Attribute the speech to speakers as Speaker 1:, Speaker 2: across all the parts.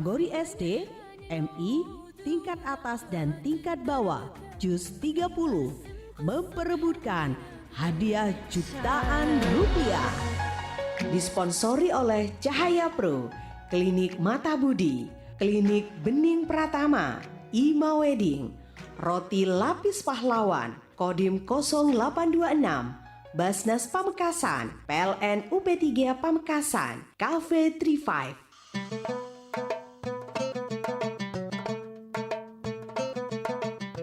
Speaker 1: kategori SD, MI, tingkat atas dan tingkat bawah, JUS 30 memperebutkan hadiah jutaan rupiah. Disponsori oleh Cahaya Pro, Klinik Mata Budi, Klinik Bening Pratama, Ima Wedding, Roti Lapis Pahlawan, Kodim 0826, Basnas Pamekasan, PLN UP3 Pamekasan, Cafe 35.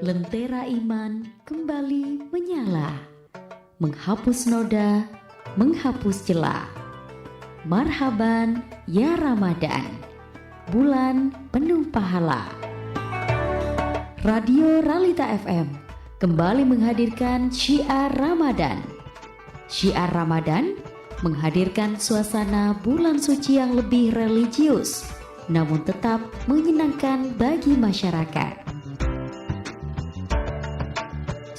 Speaker 2: Lentera iman kembali menyala, menghapus noda, menghapus celah. Marhaban ya Ramadan, bulan penuh pahala. Radio Ralita FM kembali menghadirkan Syiar Ramadan. Syiar Ramadan menghadirkan suasana bulan suci yang lebih religius, namun tetap menyenangkan bagi masyarakat.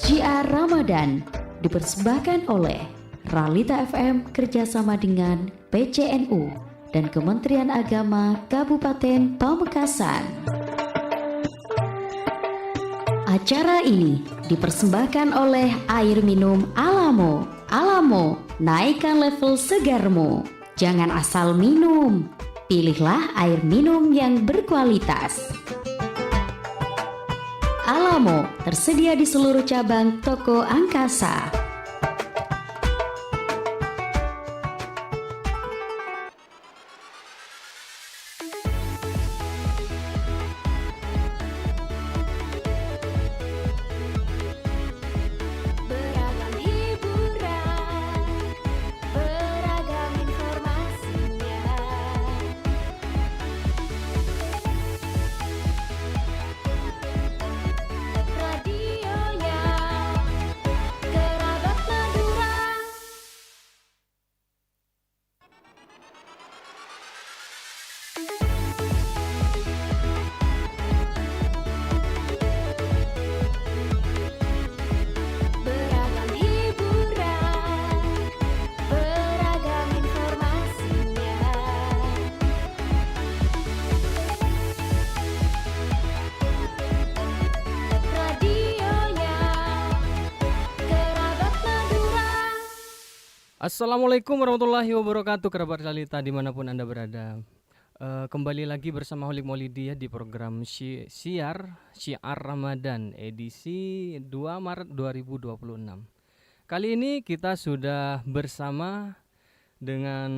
Speaker 2: Syiar Ramadan dipersembahkan oleh Ralita FM kerjasama dengan PCNU dan Kementerian Agama Kabupaten Pamekasan. Acara ini dipersembahkan oleh air minum Alamo. Alamo, naikkan level segarmu. Jangan asal minum, pilihlah air minum yang berkualitas. Alamo tersedia di seluruh cabang toko Angkasa.
Speaker 3: Assalamualaikum warahmatullahi wabarakatuh, kerabat Ralita dimanapun Anda berada. Kembali lagi bersama Holik Maulidi ya di program Syiar Ramadan edisi 2 Maret 2026. Kali ini kita sudah bersama dengan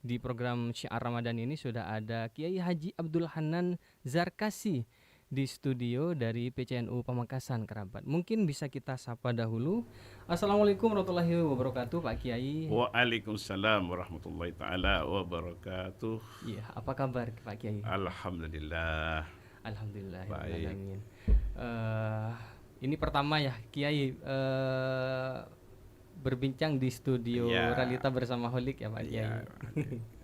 Speaker 3: di program Syiar Ramadan ini sudah ada Kiai Haji Abdul Hanan Zarkasi di studio dari PCNU Pamekasan, kerabat. Mungkin bisa kita sapa dahulu. Assalamualaikum warahmatullahi wabarakatuh, Pak Kiai.
Speaker 4: Waalaikumsalam warahmatullahi taala wabarakatuh.
Speaker 3: Iya, apa kabar Pak Kiai?
Speaker 4: Alhamdulillah.
Speaker 3: Alhamdulillah.
Speaker 4: Baik.
Speaker 3: Ini pertama ya Kiai berbincang di studio ya. Ralita bersama Holik ya Pak Kiai.
Speaker 4: Ya,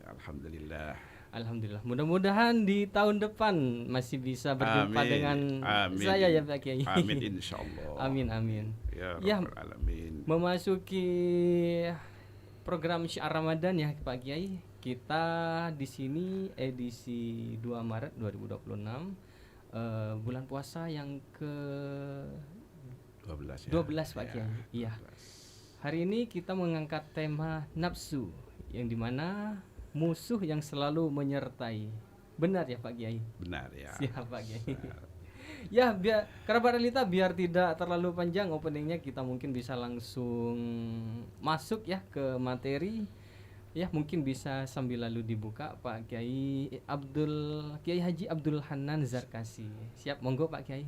Speaker 4: Alhamdulillah.
Speaker 3: Alhamdulillah. Mudah-mudahan di tahun depan masih bisa berjumpa dengan saya ya Pak Kiai.
Speaker 4: Amin insyaallah.
Speaker 3: Amin.
Speaker 4: Ya Rabbal alamin.
Speaker 3: Memasuki program Syiar Ramadan ya Pak Kiai. Kita di sini edisi 2 Maret 2026, bulan puasa yang ke 12 Pak Kiai. Iya. Hari ini kita mengangkat tema nafsu, yang dimana musuh yang selalu menyertai. Benar ya Pak Kiai?
Speaker 4: Benar ya.
Speaker 3: Siap Pak Kiai. Ya, biar kerabat Ralita biar tidak terlalu panjang openingnya, kita mungkin bisa langsung masuk ya ke materi. Ya, mungkin bisa sambil lalu dibuka Pak Kiai Haji Abdul Hanan Zarkasi. Siap, monggo Pak Kiai.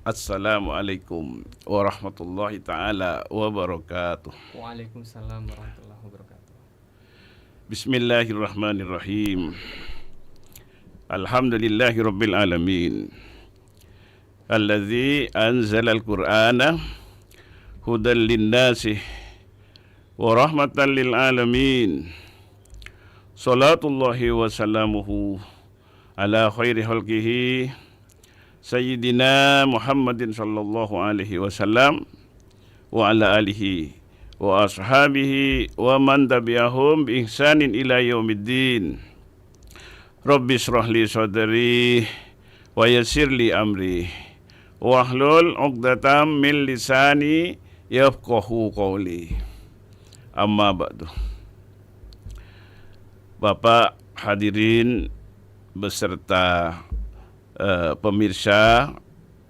Speaker 4: Assalamualaikum warahmatullahi taala wabarakatuh.
Speaker 3: Waalaikumsalam warahmatullahi wabarakatuh.
Speaker 4: Bismillahirrahmanirrahim. Alhamdulillahi rabbil alamin. Alladzi anzalal qur'ana hudan linnasi wa rahmatan lil alamin. Salatullahi wa salamuhu ala khairi khalqihi Sayyidina Muhammadin sallallahu alaihi wasallam wa ala alihi wa ashabihi wa man tabi'ahum bi ihsanin ila yaumiddin. Rabbi shrah li sadri wa yassir li amri wahlul 'uqdatam min lisani yafqahu qawli. Amma ba'du. Bapak hadirin beserta pemirsa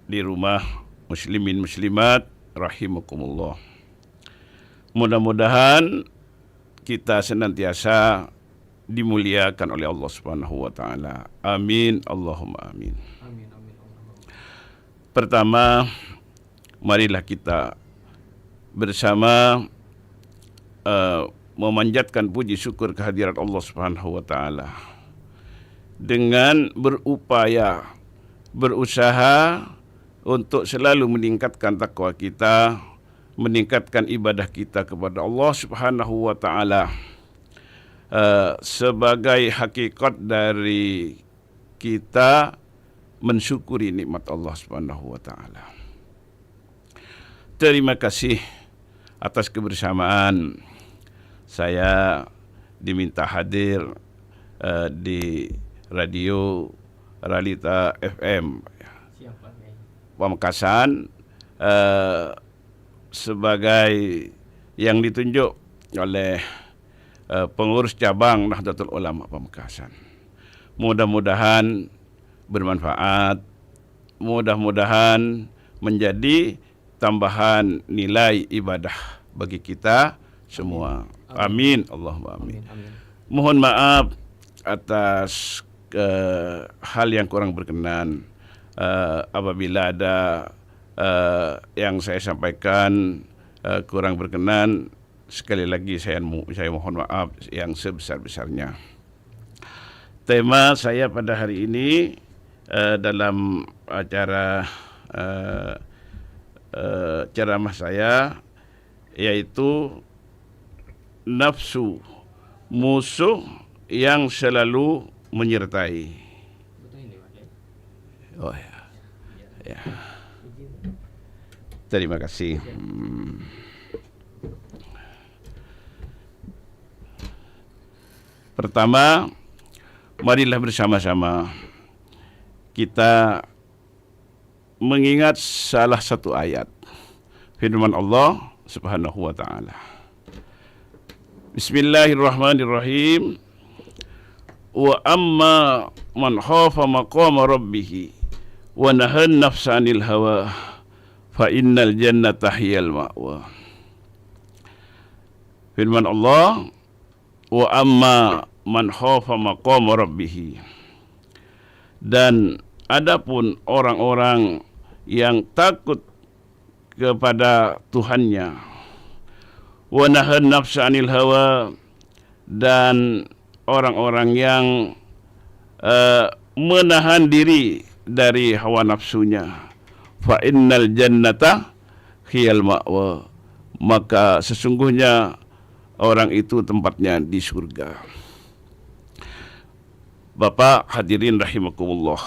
Speaker 4: di rumah muslimin muslimat rahimakumullah. Mudah-mudahan kita senantiasa dimuliakan oleh Allah Subhanahu wa taala. Amin Allahumma amin.
Speaker 3: Amin amin Allahumma.
Speaker 4: Pertama, marilah kita bersama memanjatkan puji syukur kehadirat Allah Subhanahu wa taala dengan berupaya, berusaha untuk selalu meningkatkan takwa kita, meningkatkan ibadah kita kepada Allah Subhanahu wa taala sebagai hakikat dari kita mensyukuri nikmat Allah Subhanahu wa taala. Terima kasih atas kebersamaan. Saya diminta hadir di radio Realita FM
Speaker 3: Siapa Kiai?
Speaker 4: Pamekasan sebagai yang ditunjuk oleh pengurus cabang Nahdlatul Ulama Pamekasan. Mudah-mudahan bermanfaat, mudah-mudahan menjadi tambahan nilai ibadah bagi kita semua. Amin Allahumma amin.
Speaker 3: Amin.
Speaker 4: Mohon maaf atas hal yang kurang berkenan. Apabila ada yang saya sampaikan kurang berkenan, sekali lagi saya mohon maaf yang sebesar-besarnya. Tema saya pada hari ini dalam acara ceramah saya yaitu nafsu, musuh yang selalu menyertai.
Speaker 3: Betul ini Pak Kiai?
Speaker 4: Oh ya. Ya. Terima kasih. Pertama, marilah bersama-sama kita mengingat salah satu ayat firman Allah Subhanahu wa taala. Bismillahirrahmanirrahim. Wa amma man khafa maqama rabbih wa nahan nafsa 'anil hawa fa innal jannata hiyal ma'wa. Firman Allah, wa amma man khafa maqama rabbih. Dan adapun orang-orang yang takut kepada Tuhannya, wa nahan nafsa 'anil hawa, dan orang-orang yang menahan diri dari hawa nafsunya, fa innal jannata hiyal ma'wa, maka sesungguhnya orang itu tempatnya di surga. Bapak hadirin rahimakumullah,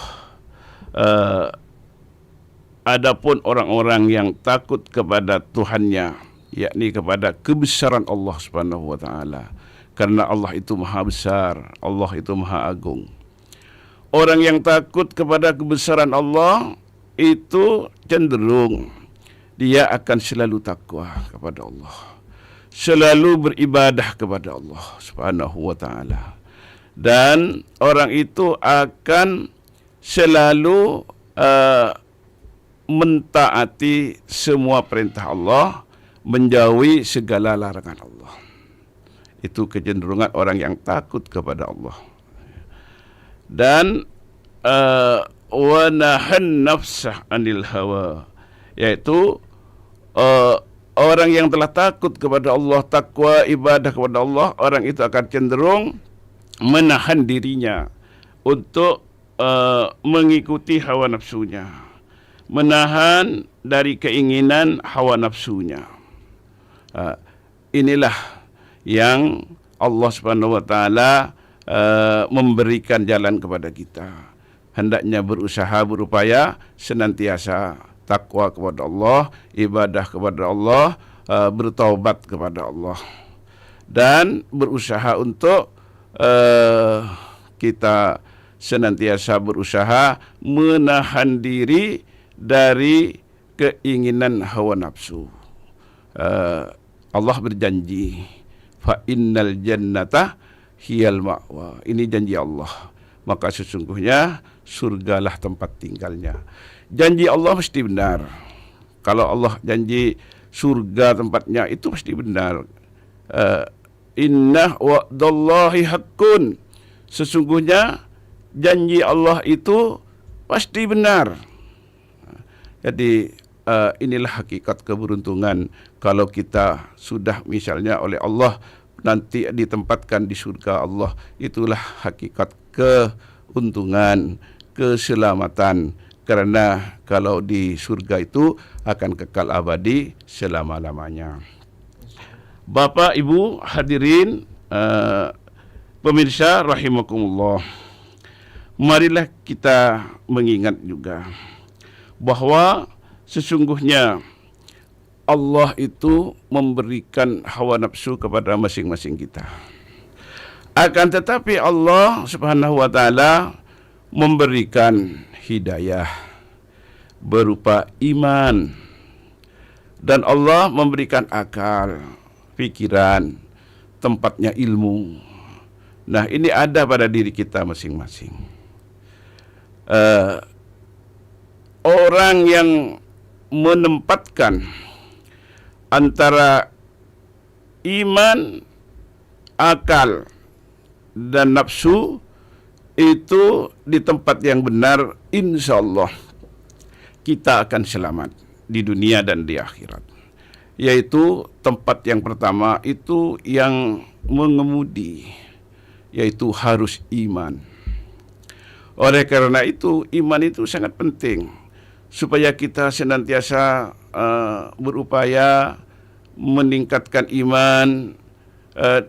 Speaker 4: adapun orang-orang yang takut kepada Tuhannya, yakni kepada kebesaran Allah Subhanahu wa taala, karena Allah itu maha besar, Allah itu maha agung. Orang yang takut kepada kebesaran Allah itu cenderung dia akan selalu takwa kepada Allah, selalu beribadah kepada Allah Subhanahu wa taala, dan orang itu akan selalu mentaati semua perintah Allah, menjauhi segala larangan Allah. Itu kecenderungan orang yang takut kepada Allah. Dan wa nahan nafsah 'anil hawa, yaitu orang yang telah takut kepada Allah, takwa ibadah kepada Allah, orang itu akan cenderung menahan dirinya untuk mengikuti hawa nafsunya, menahan dari keinginan hawa nafsunya. Inilah yang Allah Subhanahu wa taala memberikan jalan kepada kita. Hendaknya berusaha, berupaya senantiasa takwa kepada Allah, ibadah kepada Allah, bertaubat kepada Allah dan berusaha untuk kita senantiasa berusaha menahan diri dari keinginan hawa nafsu. Allah berjanji, fa innal jannata hiyal ma'wa. Ini janji Allah. Maka sesungguhnya surgalah tempat tinggalnya. Janji Allah mesti benar. Kalau Allah janji surga tempatnya, itu pasti benar. Inna wa'dallahi haqqun. Sesungguhnya janji Allah itu pasti benar. Jadi inilah hakikat keberuntungan kalau kita sudah misalnya oleh Allah nanti ditempatkan di surga Allah. Itulah hakikat keuntungan, keselamatan. Karena kalau di surga itu akan kekal abadi selama-lamanya. Bapak, Ibu, hadirin, pemirsa rahimakumullah. Marilah kita mengingat juga bahwa sesungguhnya Allah itu memberikan hawa nafsu kepada masing-masing kita. Akan tetapi Allah Subhanahu wa taala memberikan hidayah berupa iman, dan Allah memberikan akal, pikiran, tempatnya ilmu. Nah, ini ada pada diri kita masing-masing. Orang yang menempatkan antara iman, akal, dan nafsu itu di tempat yang benar, insya Allah kita akan selamat di dunia dan di akhirat. Yaitu tempat yang pertama itu yang mengemudi, yaitu harus iman. Oleh karena itu iman itu sangat penting supaya kita senantiasa berupaya meningkatkan iman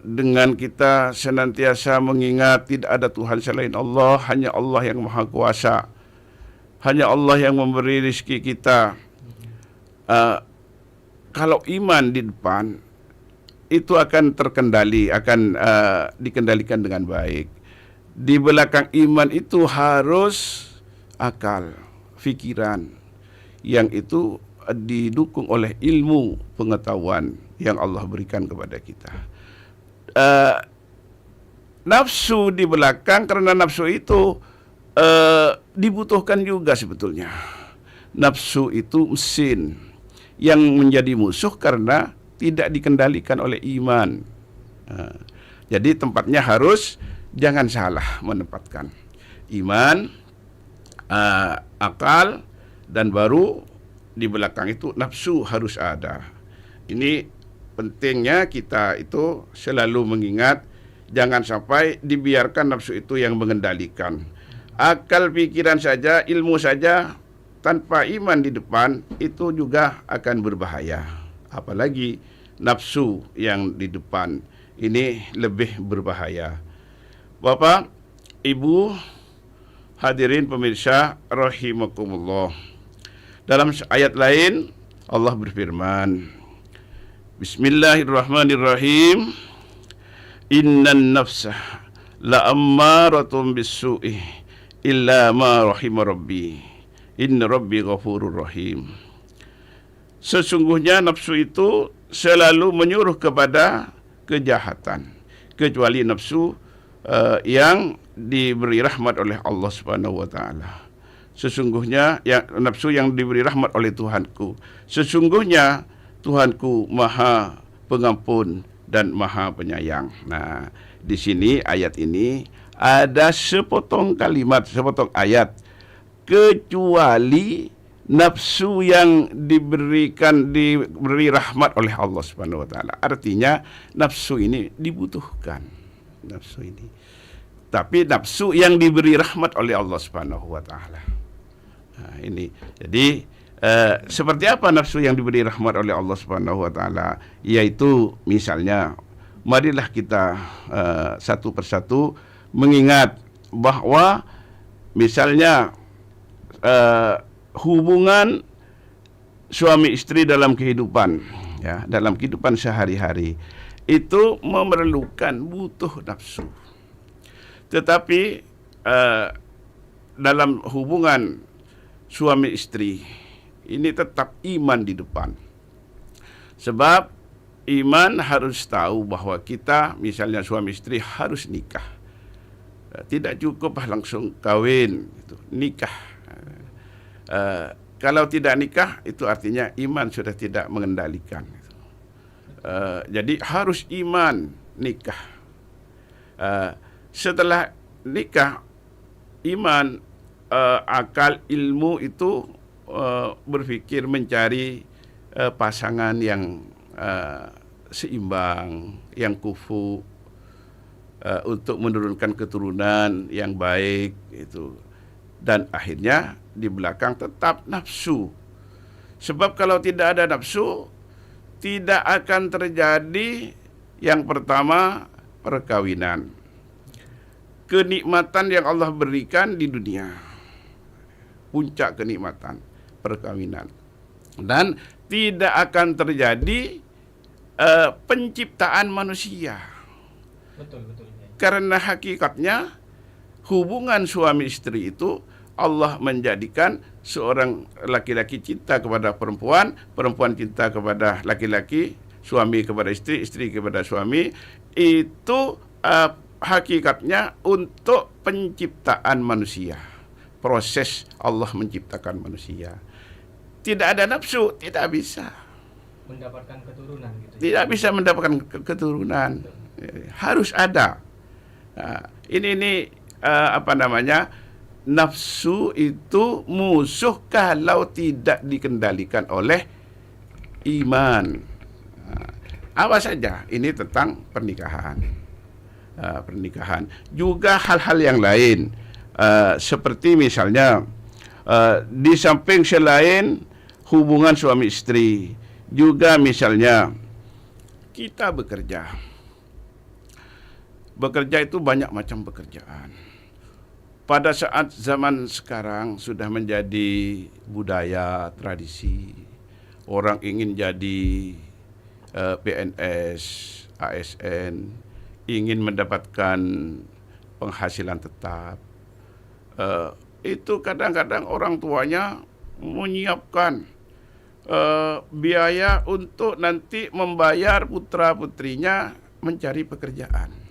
Speaker 4: dengan kita senantiasa mengingat tidak ada Tuhan selain Allah, hanya Allah yang Maha Kuasa, hanya Allah yang memberi rezeki kita. Kalau iman di depan itu akan terkendali, akan dikendalikan dengan baik. Di belakang iman itu harus akal, fikiran, yang itu didukung oleh ilmu pengetahuan yang Allah berikan kepada kita. Nafsu di belakang, karena nafsu itu dibutuhkan juga sebetulnya. Nafsu itu mesin yang menjadi musuh karena tidak dikendalikan oleh iman. Jadi tempatnya harus, jangan salah menempatkan iman, akal, dan baru di belakang itu nafsu harus ada. Ini pentingnya kita itu selalu mengingat, jangan sampai dibiarkan nafsu itu yang mengendalikan. Akal, pikiran saja, ilmu saja tanpa iman di depan itu juga akan berbahaya. Apalagi nafsu yang di depan ini lebih berbahaya. Bapak, Ibu, hadirin pemirsa rahimakumullah. Dalam ayat lain Allah berfirman, Bismillahirrahmanirrahim. Innan nafsa la'ammaratun bis-su'i illa ma rahima rabbi. Inna rabbi ghafurur rahim. Sesungguhnya nafsu itu selalu menyuruh kepada kejahatan, kecuali nafsu yang diberi rahmat oleh Allah Subhanahu wa taala. Sesungguhnya nafsu yang diberi rahmat oleh Tuhanku. Sesungguhnya Tuhanku Maha Pengampun dan Maha Penyayang. Nah, di sini ayat ini ada sepotong kalimat, sepotong ayat, kecuali nafsu yang diberi rahmat oleh Allah Subhanahu wa taala. Artinya nafsu ini dibutuhkan. Nafsu ini. Tapi nafsu yang diberi rahmat oleh Allah Subhanahu wa taala. Nah, ini. Jadi seperti apa nafsu yang diberi rahmat oleh Allah Subhanahu wa taala? Yaitu misalnya, marilah kita satu persatu mengingat bahwa misalnya hubungan suami istri dalam kehidupan, ya, dalam kehidupan sehari-hari itu butuh nafsu. Tetapi dalam hubungan suami istri ini tetap iman di depan. Sebab iman harus tahu bahwa kita, misalnya suami istri, harus nikah. Tidak cukup langsung kawin, gitu. Nikah. Kalau tidak nikah, itu artinya iman sudah tidak mengendalikan. Gitu. Jadi harus iman nikah. Setelah nikah, iman, akal, ilmu itu berpikir mencari pasangan yang seimbang, yang kufu, untuk menurunkan keturunan yang baik itu. Dan akhirnya di belakang tetap nafsu. Sebab kalau tidak ada nafsu, tidak akan terjadi yang pertama, perkawinan. Kenikmatan yang Allah berikan di dunia, puncak kenikmatan, perkawinan. Dan tidak akan terjadi penciptaan manusia.
Speaker 3: Betul.
Speaker 4: Karena hakikatnya hubungan suami istri itu Allah menjadikan seorang laki-laki cinta kepada perempuan, perempuan cinta kepada laki-laki, suami kepada istri, istri kepada suami. Itu hakikatnya untuk penciptaan manusia. Proses Allah menciptakan manusia. Tidak ada nafsu, tidak bisa
Speaker 3: Mendapatkan keturunan gitu.
Speaker 4: Tidak bisa mendapatkan keturunan. Harus ada. Nah, ini nafsu itu musuh kalau tidak dikendalikan oleh iman. Apa saja ini tentang pernikahan. Pernikahan juga hal-hal yang lain, seperti misalnya di samping selain hubungan suami istri, juga misalnya kita bekerja itu banyak macam pekerjaan. Pada saat zaman sekarang sudah menjadi budaya, tradisi. Orang ingin jadi PNS, ASN, ingin mendapatkan penghasilan tetap. Itu kadang-kadang orang tuanya menyiapkan biaya untuk nanti membayar putra-putrinya mencari pekerjaan.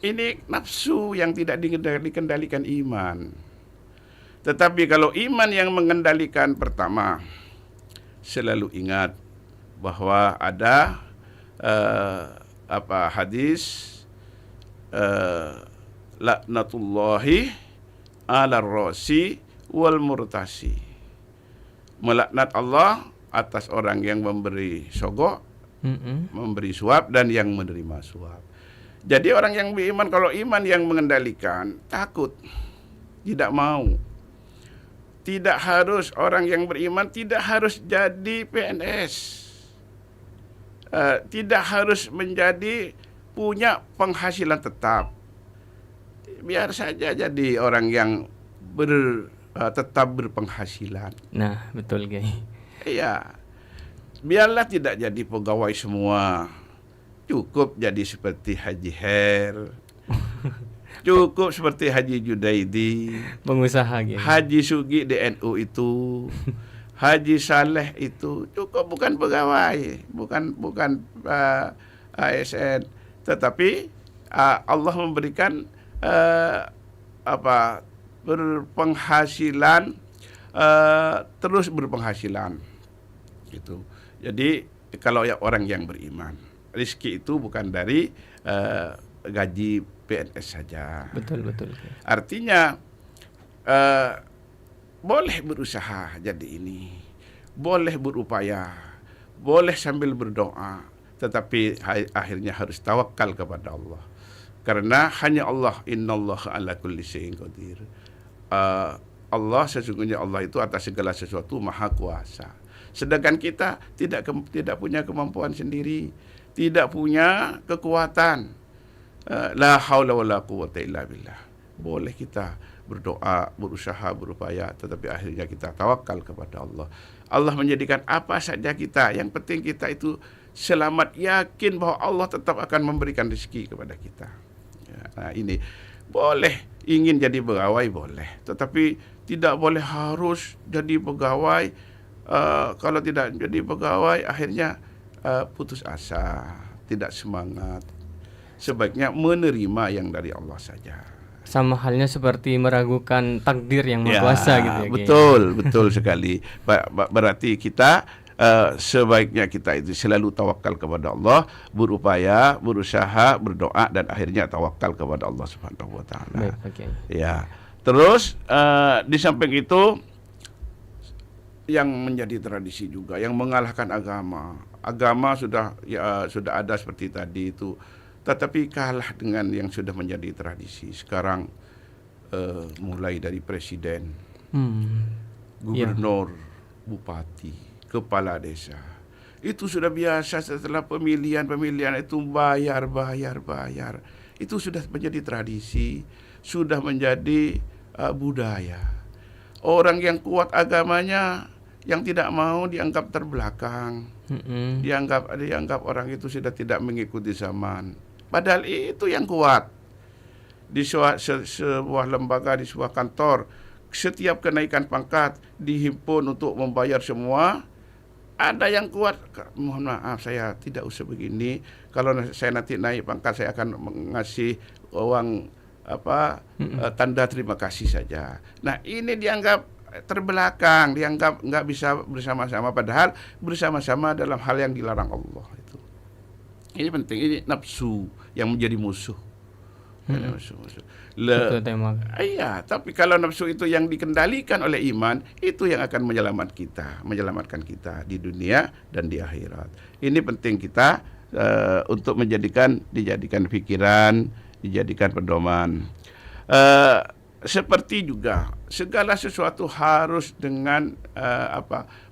Speaker 4: Ini nafsu yang tidak dikendalikan iman. Tetapi kalau iman yang mengendalikan, pertama, selalu ingat bahwa ada hadis laknatullahi ala rasi wal murtasi. Melaknat Allah atas orang yang memberi sogok, memberi suap, dan yang menerima suap. Jadi orang yang beriman, kalau iman yang mengendalikan, takut, tidak mau. Tidak harus, orang yang beriman tidak harus jadi PNS, tidak harus punya penghasilan tetap. Biar saja jadi orang yang tetap berpenghasilan.
Speaker 3: Nah, betul, Kiai.
Speaker 4: Iya. Biarlah tidak jadi pegawai semua. Cukup jadi seperti Haji Her. Cukup seperti Haji Judaidi,
Speaker 3: pengusaha gitu.
Speaker 4: Haji Sugi di NU itu, Haji Saleh itu cukup, bukan pegawai, bukan ASN, tetapi Allah memberikan berpenghasilan, terus berpenghasilan gitu. Jadi kalau orang yang beriman, rezeki itu bukan dari gaji PNS saja.
Speaker 3: Betul.
Speaker 4: Artinya boleh berusaha jadi ini, boleh berupaya, boleh sambil berdoa, tetapi akhirnya harus tawakal kepada Allah. Karena hanya Allah, innallaha ala kulli syai'in qadir. Allah, sesungguhnya Allah itu atas segala sesuatu maha kuasa. Sedangkan kita tidak punya kemampuan sendiri, tidak punya kekuatan. La haula wala quwwata illa billah. Boleh kita berdoa, berusaha, berupaya, tetapi akhirnya kita tawakal kepada Allah. Allah menjadikan apa saja kita, yang penting kita itu selamat, yakin bahwa Allah tetap akan memberikan rezeki kepada kita. Ya, nah ini boleh ingin jadi pegawai boleh, tetapi tidak boleh harus jadi pegawai. Kalau tidak jadi pegawai akhirnya putus asa, tidak semangat. Sebaiknya menerima yang dari Allah saja.
Speaker 3: Sama halnya seperti meragukan takdir yang maha kuasa gitu ya.
Speaker 4: Betul sekali. Berarti kita sebaiknya kita itu selalu tawakal kepada Allah, berupaya, berusaha, berdoa, dan akhirnya tawakal kepada Allah Subhanahu wa taala. Ya. Terus di samping itu yang menjadi tradisi juga, yang mengalahkan agama. Agama sudah ada seperti tadi itu, tetapi kalah dengan yang sudah menjadi tradisi. Sekarang mulai dari presiden, gubernur, bupati, kepala desa, itu sudah biasa. Setelah pemilihan itu bayar. Itu sudah menjadi tradisi, sudah menjadi budaya. Orang yang kuat agamanya, yang tidak mau dianggap terbelakang. Dianggap orang itu sudah tidak mengikuti zaman. Padahal itu yang kuat. Di sebuah lembaga, di sebuah kantor, setiap kenaikan pangkat dihimpun untuk membayar semua. Ada yang kuat, mohon maaf saya tidak usah begini. Kalau saya nanti naik pangkat saya akan mengasih uang tanda terima kasih saja. Nah ini dianggap terbelakang, dianggap nggak bisa bersama-sama, padahal bersama-sama dalam hal yang dilarang Allah itu. Ini penting, ini nafsu yang menjadi musuh. Iya, tapi kalau nafsu itu yang dikendalikan oleh iman, itu yang akan menyelamatkan kita di dunia dan di akhirat. Ini penting kita untuk dijadikan pikiran, dijadikan pedoman. Seperti juga segala sesuatu harus dengan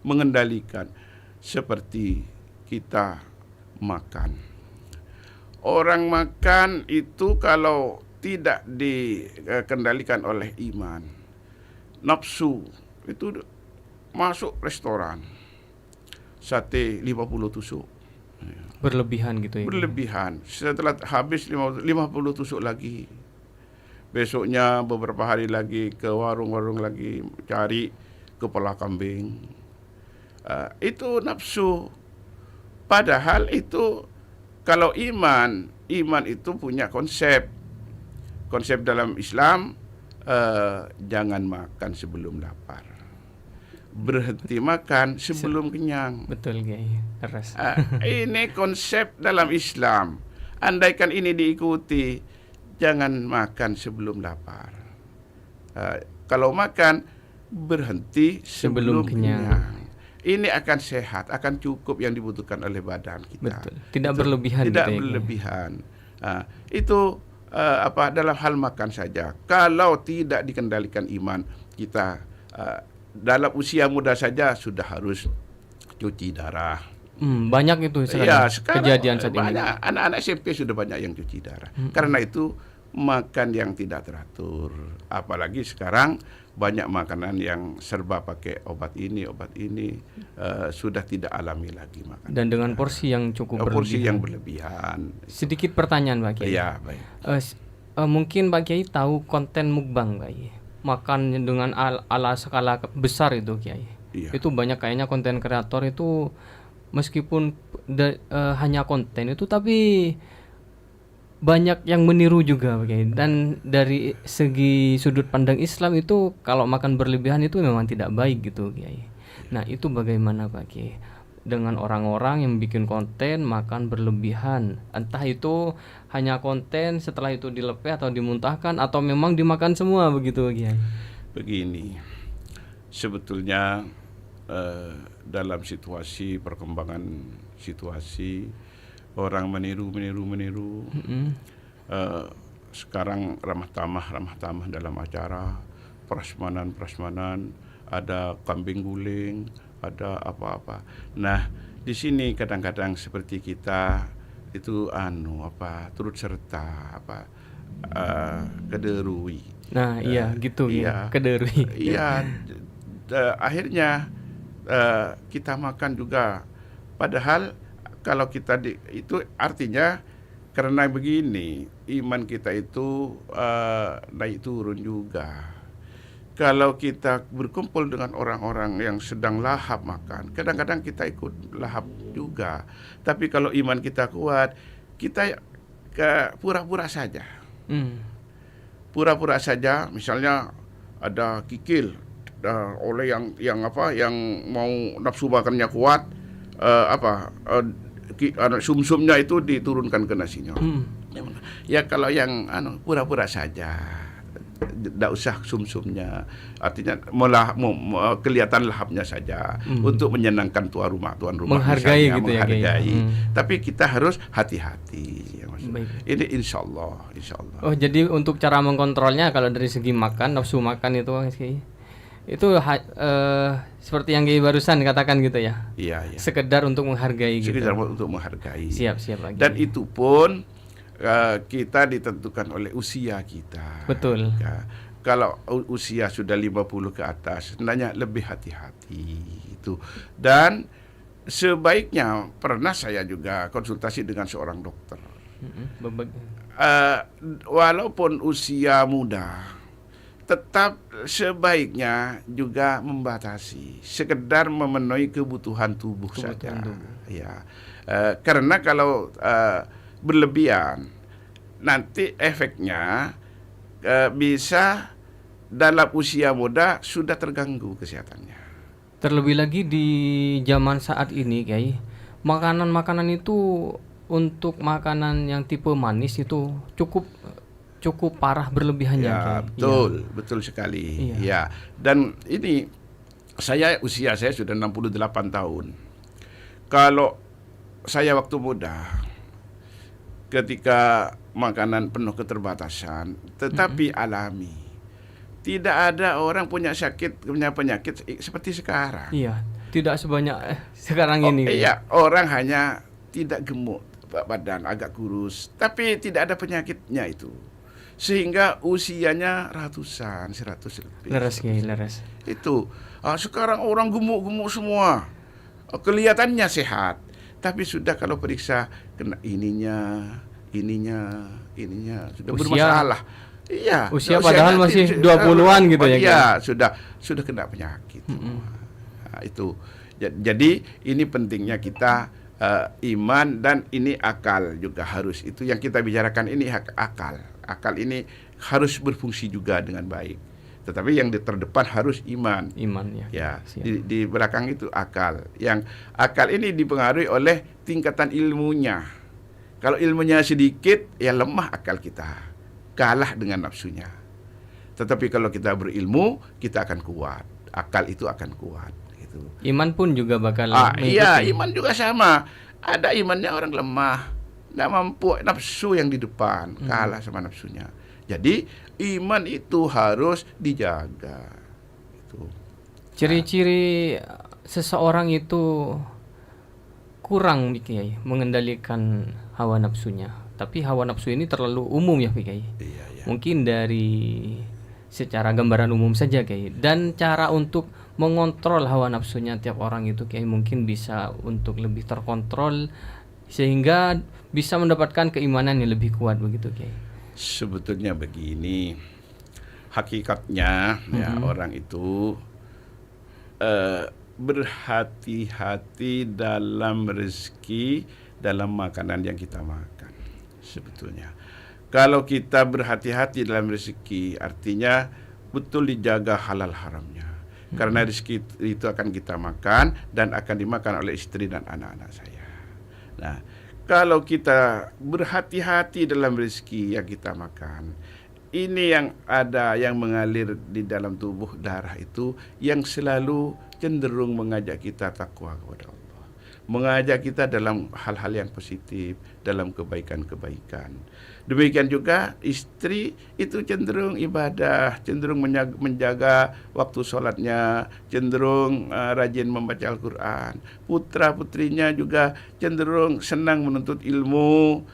Speaker 4: mengendalikan. Seperti kita makan. Orang makan itu kalau tidak dikendalikan oleh iman, nafsu itu masuk restoran, sate 50 tusuk.
Speaker 3: Berlebihan gitu ya.
Speaker 4: Berlebihan. Setelah habis 50 tusuk lagi. Besoknya beberapa hari lagi ke warung-warung lagi cari kepala kambing. Itu nafsu. Padahal itu kalau iman itu punya konsep dalam Islam, jangan makan sebelum lapar, berhenti makan sebelum kenyang.
Speaker 3: Betul Kiai, keras.
Speaker 4: Ini konsep dalam Islam. Andaikan ini diikuti, jangan makan sebelum lapar. Kalau makan, berhenti sebelum kenyang. Ini akan sehat, akan cukup yang dibutuhkan oleh badan kita.
Speaker 3: Betul. Tidak berlebihan.
Speaker 4: Tidak berlebihan. Itu dalam hal makan saja. Kalau tidak dikendalikan iman, kita dalam usia muda saja sudah harus cuci darah.
Speaker 3: Banyak itu kejadian saat ini.
Speaker 4: Anak-anak SMP sudah banyak yang cuci darah. Karena itu makan yang tidak teratur. Apalagi sekarang banyak makanan yang serba pakai obat ini, sudah tidak alami lagi makanan.
Speaker 3: Dan dengan porsi yang cukup berlebihan.
Speaker 4: Porsi yang berlebihan.
Speaker 3: Sedikit pertanyaan Pak Kiai.
Speaker 4: Iya, baik.
Speaker 3: Mungkin Pak Kiai tahu konten mukbang Pak Kiai. Makan dengan ala skala besar itu Kiai.
Speaker 4: Iya.
Speaker 3: Itu banyak kayaknya konten kreator itu meskipun hanya konten itu tapi banyak yang meniru juga Pak Kiai. Dan dari segi sudut pandang Islam itu kalau makan berlebihan itu memang tidak baik gitu Kiai. Nah itu bagaimana Pak Kiai dengan orang-orang yang bikin konten makan berlebihan, entah itu hanya konten setelah itu dilepeh atau dimuntahkan atau memang dimakan semua begitu Kiai?
Speaker 4: Begini, sebetulnya dalam situasi perkembangan situasi orang meniru. Sekarang ramah tamah dalam acara prasmanan, ada kambing guling, ada apa-apa. Nah, di sini kadang-kadang seperti kita itu turut serta kederui.
Speaker 3: Nah, iya gitu
Speaker 4: iya.
Speaker 3: ya, kederui.
Speaker 4: Iya, akhirnya kita makan juga. Padahal kalau kita itu artinya karena begini, iman kita itu naik turun juga. Kalau kita berkumpul dengan orang-orang yang sedang lahap makan, kadang-kadang kita ikut lahap juga. Tapi kalau iman kita kuat, kita pura-pura saja. Pura-pura saja, misalnya ada kikil oleh yang mau nafsu makannya kuat, sumsumnya itu diturunkan ke nasinya. Ya kalau yang pura-pura saja, tidak usah sumsumnya, artinya kelihatan lahapnya saja untuk menyenangkan tuan rumah
Speaker 3: menghargai
Speaker 4: misalnya,
Speaker 3: gitu
Speaker 4: menghargai.
Speaker 3: ya.
Speaker 4: Tapi kita harus hati-hati. Ini insya Allah.
Speaker 3: Oh, jadi untuk cara mengkontrolnya kalau dari segi makan, nafsu makan itu seperti yang Kiai barusan katakan gitu ya.
Speaker 4: Iya.
Speaker 3: Sekedar untuk menghargai gitu.
Speaker 4: Sekedar untuk menghargai.
Speaker 3: Siap lagi.
Speaker 4: Dan itu pun kita ditentukan oleh usia kita.
Speaker 3: Betul.
Speaker 4: Ya, kalau usia sudah 50 ke atas, sebenarnya lebih hati-hati itu. Dan sebaiknya pernah saya juga konsultasi dengan seorang dokter. Walaupun usia muda, tetap sebaiknya juga membatasi, sekedar memenuhi kebutuhan tubuh saja. Ya, karena kalau berlebihan, nanti efeknya bisa dalam usia muda sudah terganggu kesehatannya. Terlebih
Speaker 3: lagi di zaman saat ini, Kiai, makanan-makanan itu untuk makanan yang tipe manis itu cukup parah berlebihannya.
Speaker 4: Ya,
Speaker 3: Kiai.
Speaker 4: betul sekali. Ya, dan ini usia saya sudah 68 tahun. Kalau saya waktu muda, ketika makanan penuh keterbatasan, tetapi alami. Tidak ada orang punya penyakit seperti sekarang.
Speaker 3: Iya, tidak sebanyak sekarang ini.
Speaker 4: Iya, orang hanya tidak gemuk badan, agak kurus, tapi tidak ada penyakitnya itu. Sehingga usianya ratusan, 100 lebih.
Speaker 3: Leres.
Speaker 4: Itu. Sekarang orang gemuk-gemuk semua. Kelihatannya sehat, tapi sudah kalau periksa kena ininya sudah bermasalah. Iya.
Speaker 3: Usia padahal masih 20-an gitu ya.
Speaker 4: Iya, sudah kena penyakit. Nah, itu. Jadi ini pentingnya kita iman, dan ini akal juga harus. Itu yang kita bicarakan ini akal. Akal ini harus berfungsi juga dengan baik. Tetapi yang terdepan harus iman. Ya. Di belakang itu akal. Yang akal ini dipengaruhi oleh tingkatan ilmunya. Kalau ilmunya sedikit, ya lemah akal kita. Kalah dengan nafsunya. Tetapi kalau kita berilmu, kita akan kuat. Akal itu akan kuat. Gitu.
Speaker 3: Iman pun juga bakal
Speaker 4: iya, iman juga sama. Ada imannya orang lemah, nggak mampu, nafsu yang di depan, kalah sama nafsunya. Jadi iman itu harus dijaga. Itu.
Speaker 3: Ciri-ciri seseorang itu kurang Kiai mengendalikan hawa nafsunya. Tapi hawa nafsu ini terlalu umum ya Kiai.
Speaker 4: Iya.
Speaker 3: Mungkin dari secara gambaran umum saja Kiai. Dan cara untuk mengontrol hawa nafsunya tiap orang itu Kiai mungkin bisa untuk lebih terkontrol sehingga bisa mendapatkan keimanan yang lebih kuat begitu Kiai.
Speaker 4: Sebetulnya begini, hakikatnya ya orang itu berhati-hati dalam rezeki, dalam makanan yang kita makan. Sebetulnya kalau kita berhati-hati dalam rezeki, artinya betul dijaga halal haramnya. Karena rezeki itu akan kita makan dan akan dimakan oleh istri dan anak-anak saya. Nah, kalau kita berhati-hati dalam rezeki yang kita makan, ini yang ada yang mengalir di dalam tubuh darah itu yang selalu cenderung mengajak kita takwa kepada Allah, mengajak kita dalam hal-hal yang positif, dalam kebaikan-kebaikan. Demikian juga istri itu cenderung ibadah, cenderung menjaga waktu sholatnya, cenderung rajin membaca Al-Quran. Putra-putrinya juga cenderung senang menuntut ilmu,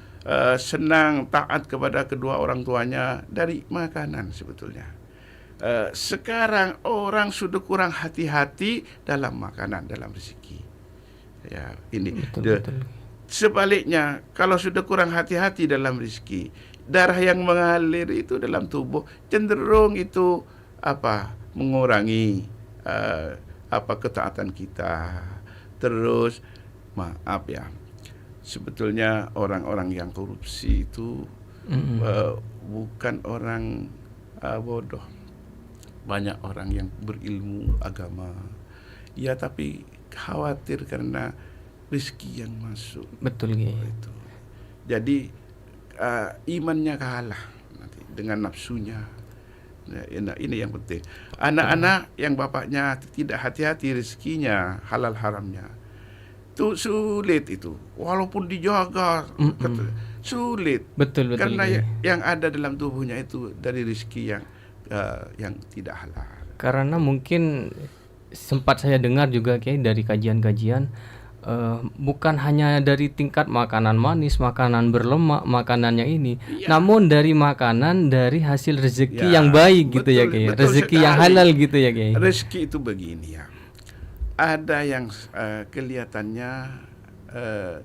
Speaker 4: senang taat kepada kedua orang tuanya dari makanan sebetulnya. Sekarang orang sudah kurang hati-hati dalam makanan, dalam rezeki. Ya, ini
Speaker 3: Betul.
Speaker 4: sebaliknya, kalau sudah kurang hati-hati dalam rezeki, darah yang mengalir itu dalam tubuh cenderung itu mengurangi ketaatan kita. Terus maaf ya, sebetulnya orang-orang yang korupsi itu bukan orang bodoh. Banyak orang yang berilmu agama, ya, tapi khawatir karena rezeki yang masuk.
Speaker 3: Betul Kiai.
Speaker 4: Itu. Jadi imannya kalah nanti dengan nafsunya. Nah, ini yang penting. Anak-anak yang bapaknya tidak hati-hati rezekinya, halal haramnya, itu sulit itu. Walaupun dijaga, sulit.
Speaker 3: Betul.
Speaker 4: Karena
Speaker 3: Kiai.
Speaker 4: yang ada dalam tubuhnya itu dari rezeki yang tidak halal.
Speaker 3: Karena mungkin sempat saya dengar juga Kiai dari kajian-kajian, bukan hanya dari tingkat makanan manis, makanan berlemak, makanannya ini, namun dari makanan dari hasil rezeki yang baik gitu ya Kiai, rezeki yang halal gitu ya Kiai.
Speaker 4: Rezeki itu begini ya, ada yang kelihatannya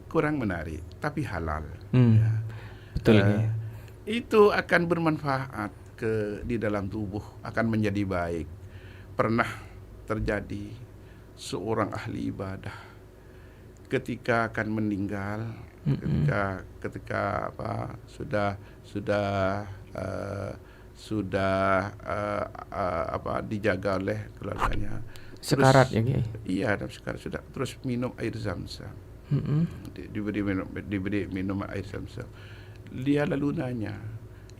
Speaker 4: kurang menarik tapi halal.
Speaker 3: Betul Kiai.
Speaker 4: Itu akan bermanfaat di dalam tubuh, akan menjadi baik. Pernah terjadi seorang ahli ibadah ketika akan meninggal, ketika sudah dijaga oleh keluarganya.
Speaker 3: Sekarat ya Kiai.
Speaker 4: Iya, dalam sekarat sudah. Terus minum air zam-zam. Diberi minum air zam-zam. Dia lalu nanya,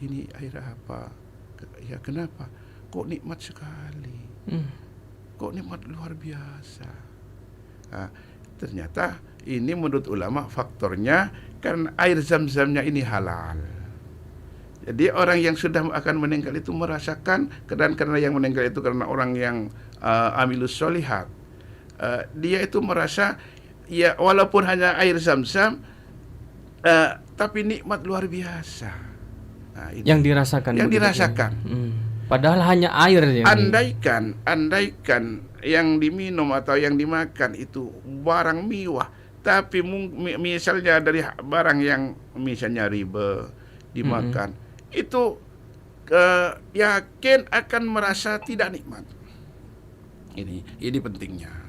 Speaker 4: ini air apa? Ya, kenapa? Kok nikmat sekali? Kok nikmat luar biasa? Nah, ternyata ini menurut ulama faktornya karena air zam-zamnya ini halal. Jadi orang yang sudah akan meninggal itu merasakan, dan karena yang meninggal itu karena orang yang amilus solihat, dia itu merasa ya walaupun hanya air zam-zam, tapi nikmat luar biasa. Nah,
Speaker 3: Yang dirasakan.
Speaker 4: Yang
Speaker 3: begitu,
Speaker 4: dirasakan.
Speaker 3: Kiai. Padahal hanya air ya.
Speaker 4: Andaikan yang diminum atau yang dimakan itu barang mewah, tapi misalnya dari barang yang misalnya riba dimakan, itu yakin akan merasa tidak nikmat. Ini pentingnya.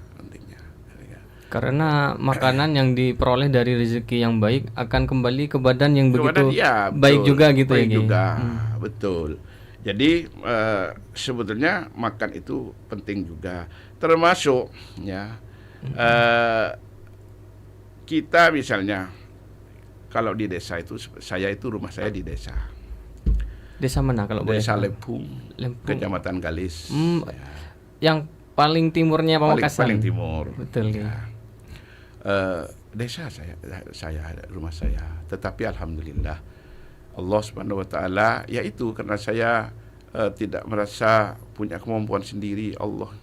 Speaker 3: Karena makanan yang diperoleh dari rezeki yang baik akan kembali ke badan yang begitu baik juga gitu
Speaker 4: baik
Speaker 3: ya Kiai.
Speaker 4: juga, betul. Jadi sebetulnya makan itu penting juga, termasuk ya kita misalnya kalau di desa itu, rumah saya di desa.
Speaker 3: Desa mana kalau boleh?
Speaker 4: Desa Lempung, Kecamatan Galis.
Speaker 3: Yang paling timurnya Pamekasan.
Speaker 4: Paling timur.
Speaker 3: Betul ya.
Speaker 4: Desa rumah saya. Tetapi alhamdulillah Allah Subhanahu wa taala, yaitu karena saya tidak merasa punya kemampuan sendiri, Allah.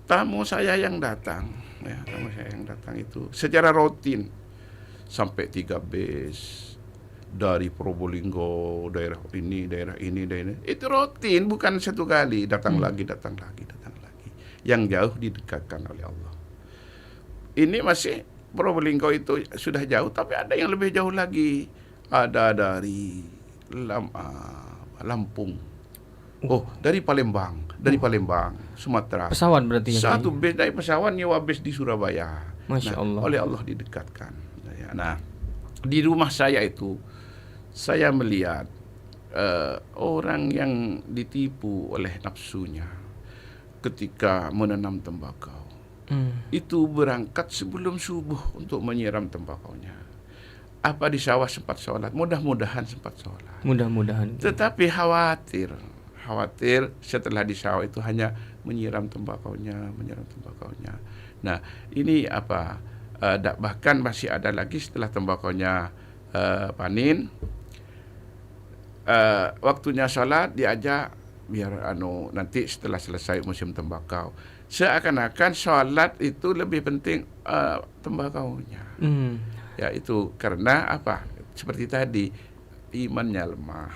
Speaker 4: Tamu saya yang datang itu secara rutin sampai 3 bus dari Probolinggo, daerah ini. Itu rutin, bukan satu kali, datang lagi. Yang jauh didekatkan oleh Allah. Ini masih Probolinggo itu sudah jauh, tapi ada yang lebih jauh lagi. Ada dari Lampung. Dari Palembang, Sumatera.
Speaker 3: Pesawat berarti ya.
Speaker 4: Satu bus dari pesawat, nyewa bus di Surabaya.
Speaker 3: Masya Allah.
Speaker 4: Oleh Allah didekatkan. Nah, di rumah saya itu saya melihat orang yang ditipu oleh nafsunya ketika menanam tembakau. Itu berangkat sebelum subuh untuk menyiram tembakaunya. Apa di sawah sempat sholat? Mudah-mudahan sempat sholat.
Speaker 3: Mudah-mudahan.
Speaker 4: Tetapi khawatir setelah di sawah itu hanya menyiram tembakaunya. Nah, ini apa? Bahkan masih ada lagi setelah tembakaunya panen, waktunya sholat diajak biar nanti setelah selesai musim tembakau. Seakan-akan sholat itu lebih penting tembakaunya. Ya itu karena apa? seperti tadi, imannya lemah,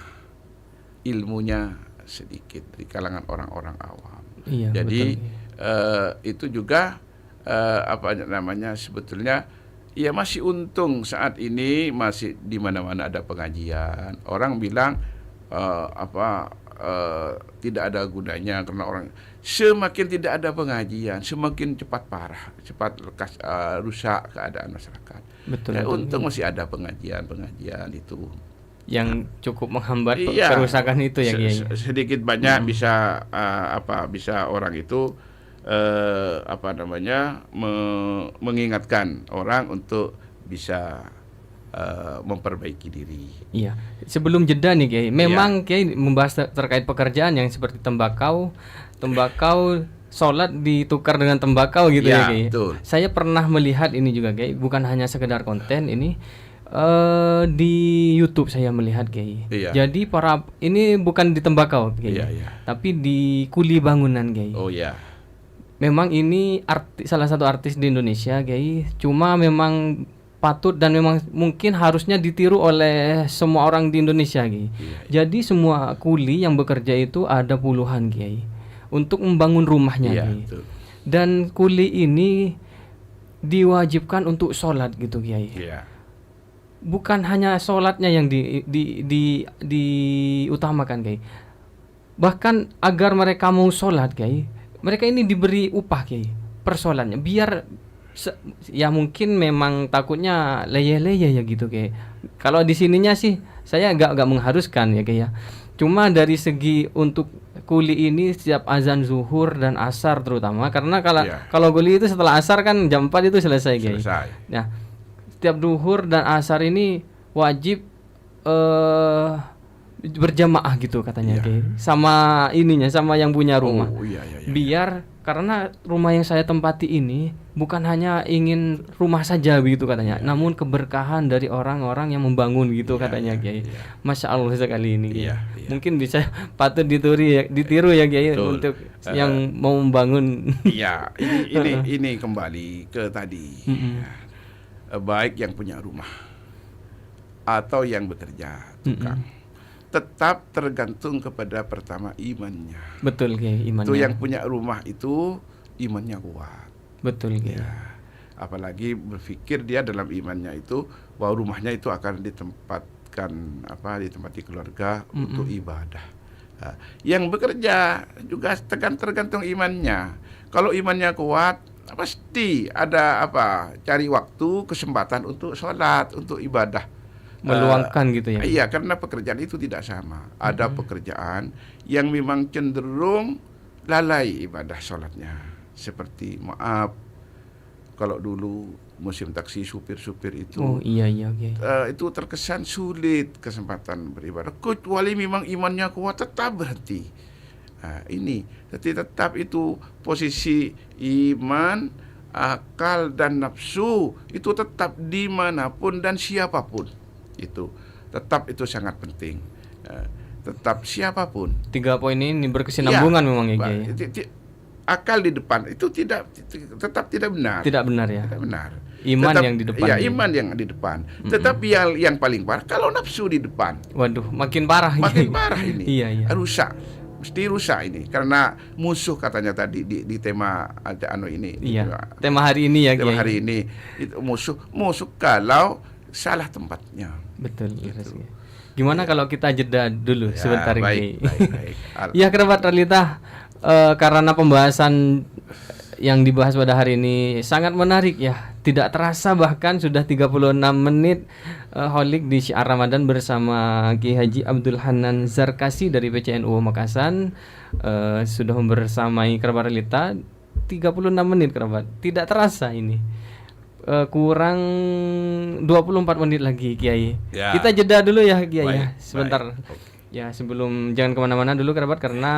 Speaker 4: ilmunya sedikit di kalangan orang-orang awam.
Speaker 3: Iya,
Speaker 4: Jadi
Speaker 3: betul.
Speaker 4: itu juga apa namanya, sebetulnya ya masih untung saat ini masih di mana-mana ada pengajian. Orang bilang tidak ada gunanya karena orang semakin tidak ada pengajian semakin cepat parah, cepat lekas rusak keadaan masyarakat.
Speaker 3: Betul,
Speaker 4: Ya,
Speaker 3: betul.
Speaker 4: untung masih ada pengajian itu.
Speaker 3: Yang cukup menghambat
Speaker 4: Iya,
Speaker 3: kerusakan itu ya Kiai.
Speaker 4: sedikit banyak bisa bisa orang itu mengingatkan orang untuk bisa memperbaiki diri.
Speaker 3: Iya. Sebelum jeda nih Kiai, memang Kiai membahas terkait pekerjaan yang seperti tembakau, sholat ditukar dengan tembakau gitu ya Kiai.
Speaker 4: Betul.
Speaker 3: Saya pernah melihat ini juga Kiai, bukan hanya sekedar konten ini. Di YouTube saya melihat Kiai.
Speaker 4: Iya.
Speaker 3: Jadi ini bukan di tembakau Kiai,
Speaker 4: Iya.
Speaker 3: tapi di kuli bangunan Kiai.
Speaker 4: Oh ya.
Speaker 3: Memang ini salah satu artis di Indonesia Kiai. Cuma memang patut dan memang mungkin harusnya ditiru oleh semua orang di Indonesia Kiai. Jadi semua kuli yang bekerja itu ada puluhan Kiai untuk membangun rumahnya
Speaker 4: Iya,
Speaker 3: Kiai.
Speaker 4: betul.
Speaker 3: Dan kuli ini diwajibkan untuk sholat gitu Kiai.
Speaker 4: Iya.
Speaker 3: Bukan hanya sholatnya yang diutamakan Kiai. Bahkan agar mereka mau sholat Kiai, mereka ini diberi upah Kiai per sholatnya. Biar ya mungkin memang takutnya leyeh-leyeh ya gitu Kiai. Kalau di sininya sih saya nggak mengharuskan ya Kiai ya. Cuma dari segi untuk kuli ini setiap azan zuhur dan asar terutama, karena kalau kuli itu setelah asar kan jam 4 itu selesai Kiai. Nah, setiap duhur dan asar ini wajib berjamaah gitu katanya Kiai. Sama yang punya rumah.
Speaker 4: Oh, iya.
Speaker 3: Biar karena rumah yang saya tempati ini bukan hanya ingin rumah saja begitu katanya, namun keberkahan dari orang-orang yang membangun gitu katanya Kiai. Masya Allah sekali ini Kiai. Mungkin bisa patut ditiru ya Kiai. Betul. Untuk yang mau membangun.
Speaker 4: Iya, ini kembali ke tadi. Baik yang punya rumah atau yang bekerja tukang, tetap tergantung kepada pertama imannya.
Speaker 3: Betul Kiai, imannya.
Speaker 4: Itu yang punya rumah itu imannya kuat.
Speaker 3: Betul Kiai.
Speaker 4: Ya, apalagi berpikir dia dalam imannya itu bahwa rumahnya itu akan ditempati keluarga untuk ibadah. Nah, yang bekerja juga tergantung imannya. Kalau imannya kuat, pasti ada cari waktu, kesempatan untuk sholat, untuk ibadah,
Speaker 3: meluangkan gitu ya.
Speaker 4: Iya, karena pekerjaan itu tidak sama. Ada pekerjaan yang memang cenderung lalai ibadah sholatnya. Seperti kalau dulu musim taksi supir itu,
Speaker 3: oh iya okay.
Speaker 4: Itu terkesan sulit kesempatan beribadah. Kecuali memang imannya kuat, tetap berhenti. Jadi tetap itu posisi iman, akal dan nafsu itu tetap dimanapun dan siapapun. Itu tetap itu sangat penting. Tetap siapapun.
Speaker 3: 3 poin ini berkesinambungan memang ya.
Speaker 4: Akal di depan itu tetap tidak benar.
Speaker 3: Tidak benar ya.
Speaker 4: Tidak benar.
Speaker 3: Iman
Speaker 4: tetap,
Speaker 3: yang di depan.
Speaker 4: Ya, iman yang di depan. Tetapi yang paling parah kalau nafsu di depan.
Speaker 3: Waduh, makin parah.
Speaker 4: Makin parah ini.
Speaker 3: Iya.
Speaker 4: Rusak. Mesti rusak ini karena musuh katanya tadi di tema ini.
Speaker 3: Iya. Tema hari ini ya.
Speaker 4: Tema hari ini itu musuh kalau salah tempatnya.
Speaker 3: Betul. Gitu. Gimana kalau kita jeda dulu sebentar
Speaker 4: baik.
Speaker 3: Ya kerabat realita, karena pembahasan yang dibahas pada hari ini sangat menarik ya. Tidak terasa bahkan sudah 36 menit Holik di Syiar Ramadan bersama Kiai Haji Abdul Hanan Zarkasi dari PCNU Makassar. Sudah bersamai kerabat realita 36 menit kerabat. Tidak terasa ini. Kurang 24 menit lagi Kiai. Ya. Kita jeda dulu ya Kiai ya. Sebentar. Ya sebelum, jangan kemana-mana dulu kerabat karena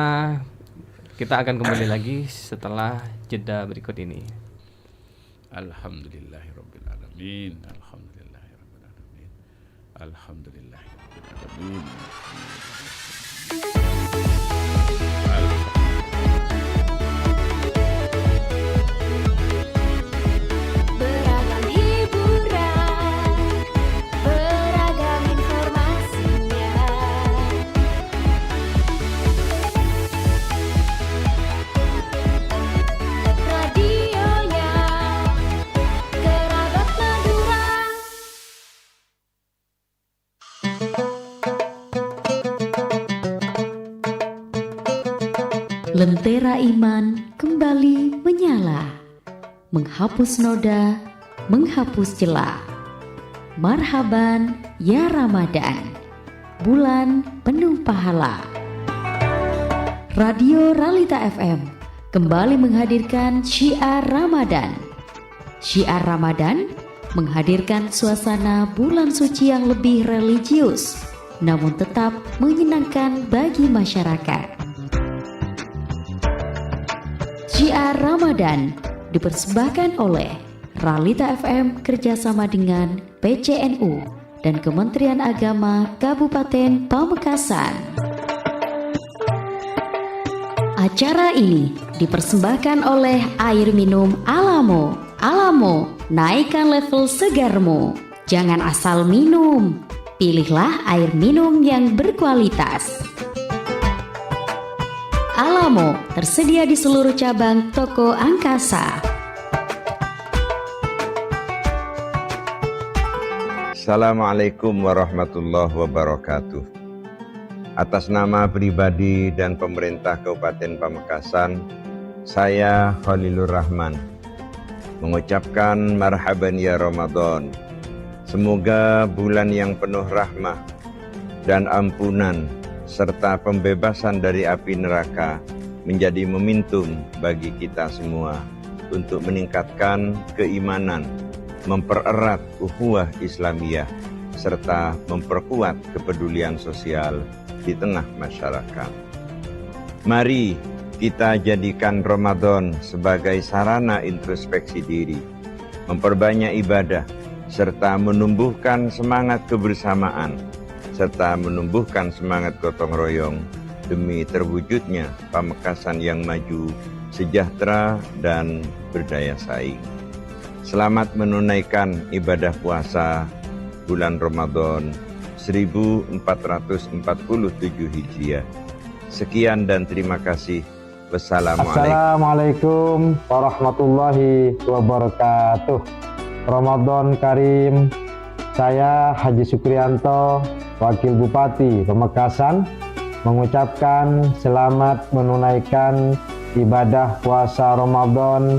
Speaker 3: kita akan kembali lagi setelah jeda berikut ini.
Speaker 4: Alhamdulillahirabbil alamin. Alhamdulillahirabbil alamin. Alhamdulillahirabbil alamin.
Speaker 5: Beragam hiburan, beragam
Speaker 2: Lentera iman kembali menyala, menghapus noda, menghapus celah. Marhaban ya Ramadan, bulan penuh pahala. Radio Ralita FM kembali menghadirkan Syiar Ramadan. Syiar Ramadan menghadirkan suasana bulan suci yang lebih religius, namun tetap menyenangkan bagi masyarakat. Syiar Ramadan dipersembahkan oleh Ralita FM kerjasama dengan PCNU dan Kementerian Agama Kabupaten Pamekasan. Acara ini dipersembahkan oleh air minum Alamo. Alamo, naikkan level segarmu. Jangan asal minum, pilihlah air minum yang berkualitas. Alamo tersedia di seluruh cabang toko Angkasa.
Speaker 5: Assalamualaikum warahmatullahi wabarakatuh. Atas nama pribadi dan pemerintah Kabupaten Pamekasan, saya Khalilur Rahman mengucapkan marhaban ya Ramadan. Semoga bulan yang penuh rahmah dan ampunan serta pembebasan dari api neraka menjadi momentum bagi kita semua untuk meningkatkan keimanan, mempererat ukhuwah Islamiyah, serta memperkuat kepedulian sosial di tengah masyarakat. Mari kita jadikan Ramadan sebagai sarana introspeksi diri, memperbanyak ibadah, serta menumbuhkan semangat kebersamaan, serta menumbuhkan semangat gotong royong demi terwujudnya Pamekasan yang maju, sejahtera, dan berdaya saing. Selamat menunaikan ibadah puasa bulan Ramadan 1447 Hijriah. Sekian dan terima kasih.
Speaker 6: Assalamualaikum warahmatullahi wabarakatuh. Ramadan Karim. Saya Haji Sukrianto, Wakil Bupati Pamekasan, mengucapkan selamat menunaikan ibadah puasa Ramadan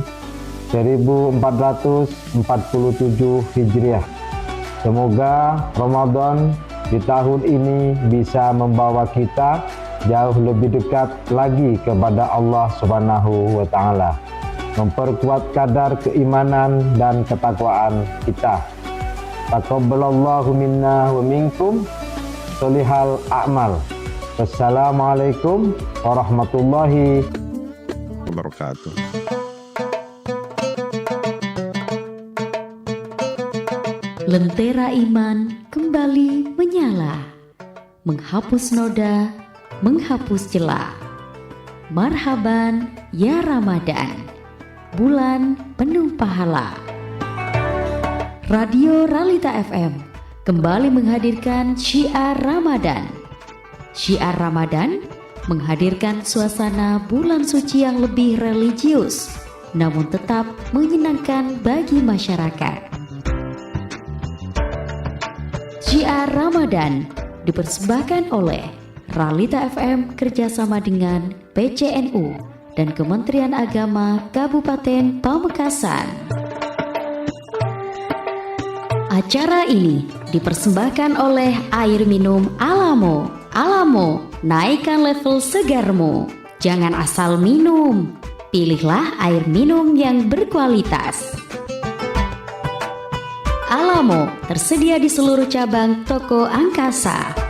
Speaker 6: 1447 Hijriah. Semoga Ramadan di tahun ini bisa membawa kita jauh lebih dekat lagi kepada Allah Subhanahu wa Ta'ala, memperkuat kadar keimanan dan ketakwaan kita. Taqabbalallahu minna wa minkum sholihal a'mal. Wassalamualaikum warahmatullahi wabarakatuh.
Speaker 2: Lentera iman kembali menyala, menghapus noda, menghapus celah. Marhaban ya Ramadan, bulan penuh pahala. Radio Ralita FM kembali menghadirkan Syiar Ramadan. Syiar Ramadan menghadirkan suasana bulan suci yang lebih religius, namun tetap menyenangkan bagi masyarakat. Syiar Ramadan dipersembahkan oleh Ralita FM kerjasama dengan PCNU dan Kementerian Agama Kabupaten Pamekasan. Acara ini dipersembahkan oleh air minum Alamo. Alamo, naikkan level segarmu. Jangan asal minum, pilihlah air minum yang berkualitas. Alamo tersedia di seluruh cabang toko Angkasa.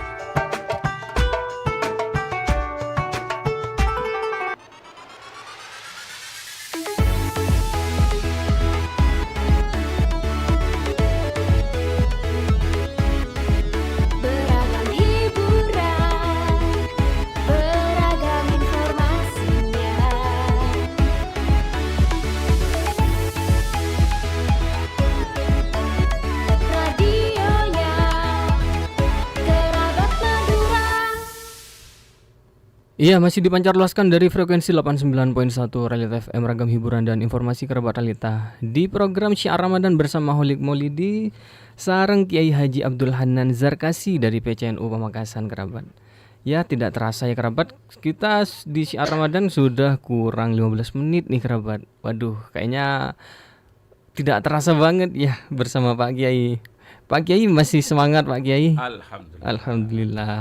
Speaker 3: Iya, masih dipancarluaskan dari frekuensi 89.1 Ralita FM, ragam hiburan dan informasi kerabat Ralita. Di program Syiar Ramadan bersama Holik Maulidi, sareng Kiai Haji Abdul Hanan Zarkasi dari PCNU Pamekasan kerabat. Ya, tidak terasa ya kerabat, kita di Syiar Ramadan sudah kurang 15 menit nih kerabat. Waduh, kayaknya tidak terasa banget ya bersama Pak Kiai. Pak Kiai masih semangat Pak Kiai?
Speaker 4: Alhamdulillah.
Speaker 3: Alhamdulillah.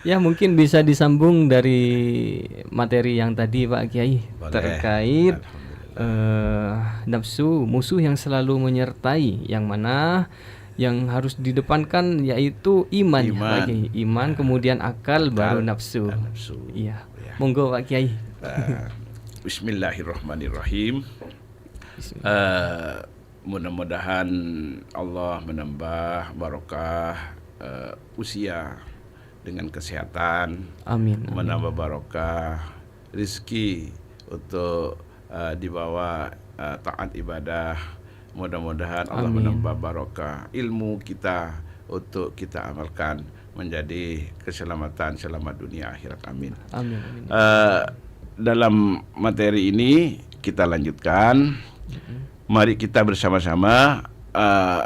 Speaker 3: Ya, mungkin bisa disambung dari materi yang tadi Pak Kiai
Speaker 4: Boleh.
Speaker 3: terkait
Speaker 4: Alhamdulillah.
Speaker 3: nafsu, musuh yang selalu menyertai, yang mana yang harus didepankan yaitu iman, ya, Pak
Speaker 4: Iman.
Speaker 3: Kiai. Iman, kemudian akal, baru nafsu.
Speaker 4: Nafsu.
Speaker 3: Iya.
Speaker 4: Ya.
Speaker 3: Monggo Pak Kiai.
Speaker 4: Bismillahirrahmanirrahim. Mudah-mudahan Allah menambah barokah usia dengan kesehatan,
Speaker 3: Amin.
Speaker 4: menambah barokah rizki untuk dibawa taat ibadah. Mudah-mudahan Allah
Speaker 3: Amin.
Speaker 4: menambah barokah ilmu kita untuk kita amalkan menjadi keselamatan selamat dunia akhirat. Amin.
Speaker 3: Amin. Amin.
Speaker 4: Dalam materi ini kita lanjutkan. Mari kita bersama-sama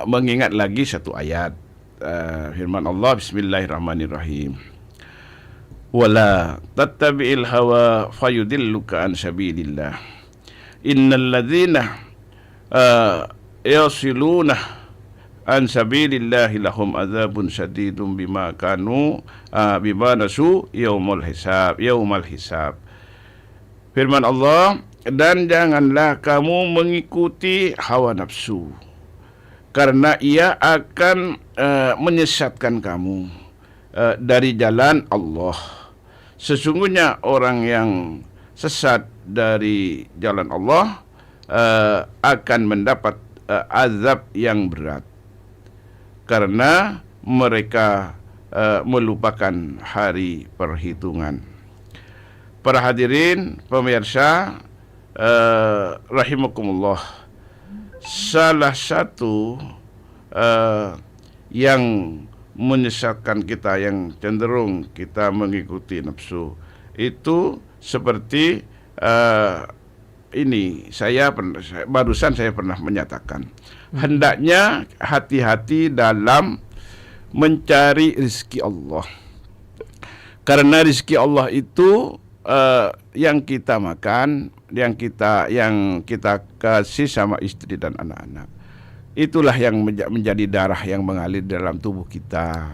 Speaker 4: mengingat lagi satu ayat firman Allah, Bismillahirrahmanirrahim. Wala tattabi'il hawa fayudilluka an sabilillah. Innal ladzina yasiluna an sabilillahi lahum adzabun syadidun bima nasu yaumal hisab. Firman Allah, dan janganlah kamu mengikuti hawa nafsu, karena ia akan menyesatkan kamu dari jalan Allah. Sesungguhnya orang yang sesat dari jalan Allah akan mendapat azab yang berat, karena mereka melupakan hari perhitungan. Para hadirin pemirsa rahimakumullah, salah satu yang menyesatkan kita, yang cenderung kita mengikuti nafsu itu seperti ini, barusan saya pernah menyatakan, hendaknya hati-hati dalam mencari rezeki Allah, karena rezeki Allah itu yang kita makan, yang kita kasih sama istri dan anak-anak, itulah yang menjadi darah yang mengalir dalam tubuh kita.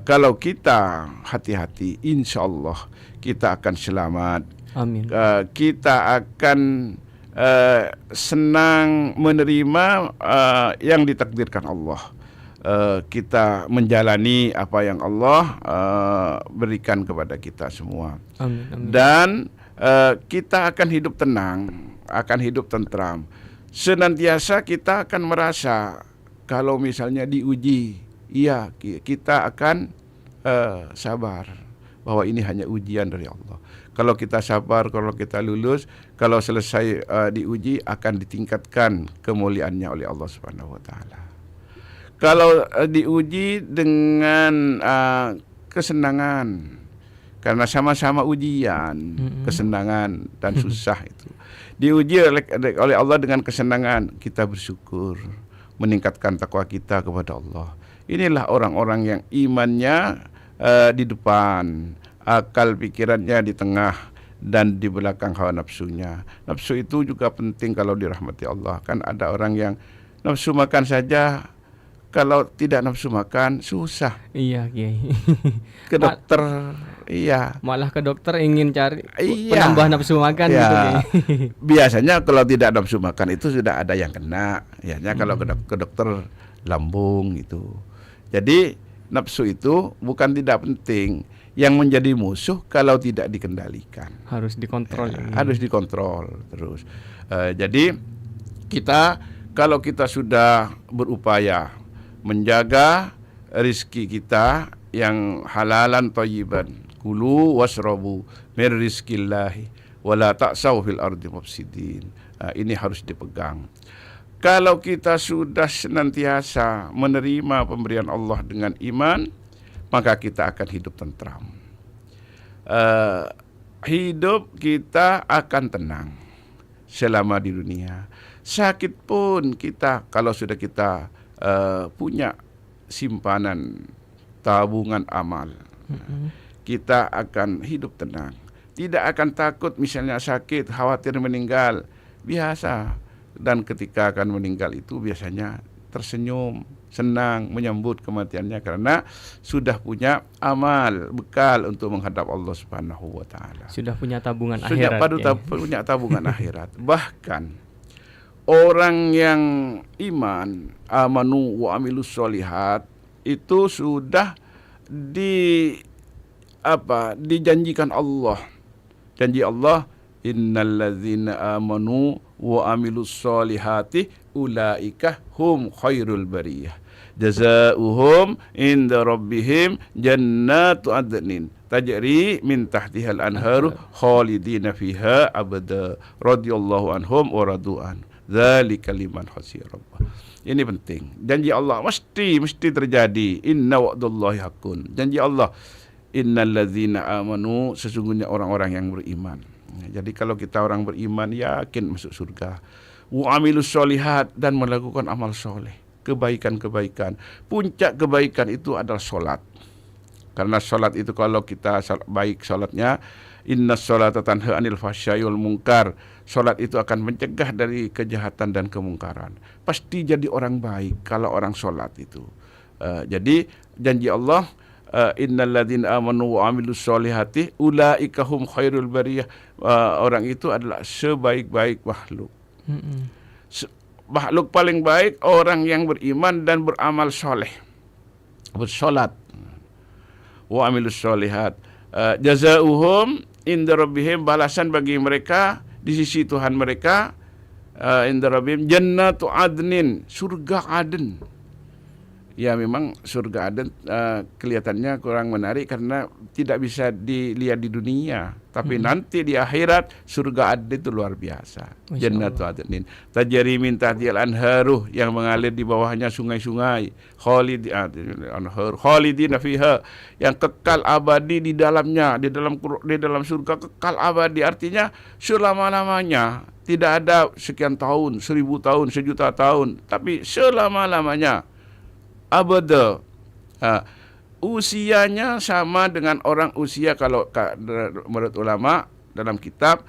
Speaker 4: Kalau kita hati-hati, insya Allah kita akan selamat.
Speaker 3: Amin.
Speaker 4: Kita akan senang menerima yang ditakdirkan Allah. Kita menjalani apa yang Allah berikan kepada kita semua.
Speaker 3: Amin. Amin.
Speaker 4: Dan kita akan hidup tenang, akan hidup tentram. Senantiasa kita akan merasa kalau misalnya diuji, iya, kita akan sabar bahwa ini hanya ujian dari Allah. Kalau kita sabar, kalau kita lulus, kalau selesai diuji, akan ditingkatkan kemuliaannya oleh Allah Subhanahu wa taala. Kalau diuji dengan kesenangan, karena sama-sama ujian, kesenangan dan susah itu. Diuji oleh Allah dengan kesenangan, kita bersyukur, meningkatkan takwa kita kepada Allah. Inilah orang-orang yang imannya di depan, akal pikirannya di tengah, dan di belakang hawa nafsunya. Nafsu itu juga penting kalau dirahmati Allah. Kan ada orang yang nafsu makan saja, kalau tidak nafsu makan susah.
Speaker 3: Iya, Kiai.
Speaker 4: Ke dokter, iya.
Speaker 3: Malah ke dokter ingin cari
Speaker 4: Iya.
Speaker 3: penambah nafsu makan
Speaker 4: Ya,
Speaker 3: gitu, Kiai.
Speaker 4: biasanya kalau tidak nafsu makan itu sudah ada yang kena. Biasanya kalau ke dokter lambung itu. Jadi nafsu itu bukan tidak penting. Yang menjadi musuh kalau tidak dikendalikan.
Speaker 3: Harus dikontrol.
Speaker 4: Ya, harus dikontrol terus. Jadi kalau kita sudah berupaya menjaga rizki kita yang halalan thayyiban, kulu wasrabu min rizkillahi wala ta'saw fil ardi mufsidin. Ini harus dipegang. Kalau kita sudah senantiasa menerima pemberian Allah dengan iman, maka kita akan hidup tentram. Hidup kita akan tenang selama di dunia. Sakit pun kita, kalau sudah kita punya simpanan tabungan amal. Kita akan hidup tenang. Tidak akan takut misalnya sakit, khawatir meninggal. Biasa. Dan ketika akan meninggal itu biasanya tersenyum, senang menyambut kematiannya karena sudah punya amal, bekal untuk menghadap Allah Subhanahu wa taala.
Speaker 3: Sudah punya tabungan
Speaker 4: Sudah
Speaker 3: akhirat.
Speaker 4: punya tabungan akhirat. Bahkan orang yang iman, amanu wa amilus sholihat itu sudah dijanjikan Allah. Janji Allah, innalladzina amanu wa amilus solihati ulaika hum khairul bariyah jazaohum inda rabbihim jannatu adnin tajri min tahtihal anharu khalidina fiha abada radhiyallahu anhum wa radu'an dzalika liman khashiya rabbah. Ini penting. Janji Allah mesti terjadi. Inna wa'dallahi haqqun. Janji Allah, innalladzina amanu, sesungguhnya orang-orang yang beriman. Jadi kalau kita orang beriman yakin masuk surga. Wa amilus sholihat, dan melakukan amal soleh, kebaikan-kebaikan. Puncak kebaikan itu adalah sholat. Karena sholat itu kalau kita baik sholatnya, inna sholata tanha anil fahsya'i wal munkar. Sholat itu akan mencegah dari kejahatan dan kemungkaran. Pasti jadi orang baik kalau orang sholat itu. Jadi janji Allah, innalladzina amanu wa amilus solihati ulaika hum khairul bariyah. Orang itu adalah sebaik-baik makhluk. Makhluk paling baik orang yang beriman dan beramal soleh, bersolat. Wa amilus solihat jazaohum inda rabbihim, balasan bagi mereka di sisi Tuhan mereka, inda rabbihim jannatu adnin, surga Aden. Ya memang surga Aden kelihatannya kurang menarik karena tidak bisa dilihat di dunia. Tapi nanti di akhirat surga Aden itu luar biasa. Jannatu Adnin tajri min tahtihal anharu, yang mengalir di bawahnya sungai-sungai. Khalidina fiha, yang kekal abadi di dalamnya, di dalam surga kekal abadi, artinya selama-lamanya. Tidak ada sekian tahun, 1000 tahun, 1.000.000 tahun, tapi selama-lamanya. Abada. Usianya sama dengan orang usia, kalau menurut ulama dalam kitab,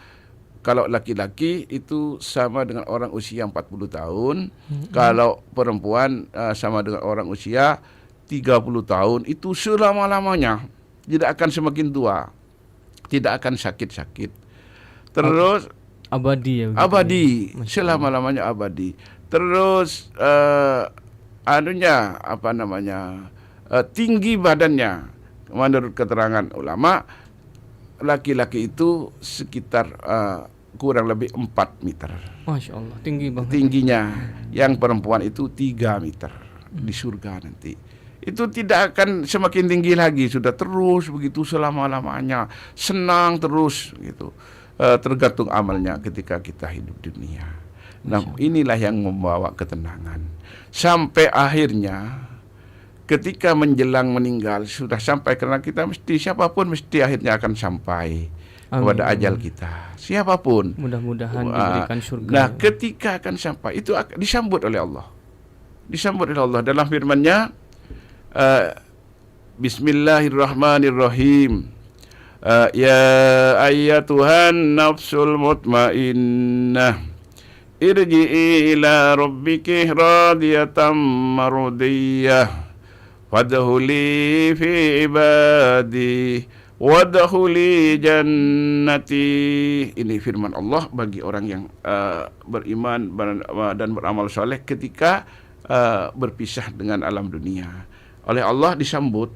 Speaker 4: kalau laki-laki itu sama dengan orang usia 40 tahun, kalau perempuan sama dengan orang usia 30 tahun. Itu selama-lamanya, tidak akan semakin tua, tidak akan sakit-sakit. Terus
Speaker 3: abadi ya.
Speaker 4: Abadi, selama-lamanya abadi. Terus tinggi badannya. Menurut keterangan ulama, laki-laki itu sekitar kurang lebih 4 meter.
Speaker 3: Masya Allah, tinggi banget.
Speaker 4: Tingginya. Yang perempuan itu 3 meter di surga nanti. Itu tidak akan semakin tinggi lagi, sudah terus begitu selama-lamanya. Senang terus gitu. Tergantung amalnya ketika kita hidup di dunia. Nah, inilah yang membawa ketenangan. Sampai akhirnya ketika menjelang meninggal sudah sampai, karena kita siapapun mesti akhirnya akan sampai kepada ajal kita. Siapapun.
Speaker 3: Mudah-mudahan diberikan surga.
Speaker 4: Nah, ketika akan sampai itu disambut oleh Allah. Disambut oleh Allah dalam firman-Nya, Bismillahirrahmanirrahim. Ya ayyatuhan nafsul mutmainnah, irji'i ila rabbiki radiyatan mardiyah, fadkhuli fi ibadi wadkhuli jannati. Ini firman Allah bagi orang yang beriman dan beramal soleh ketika berpisah dengan alam dunia. Oleh Allah disambut,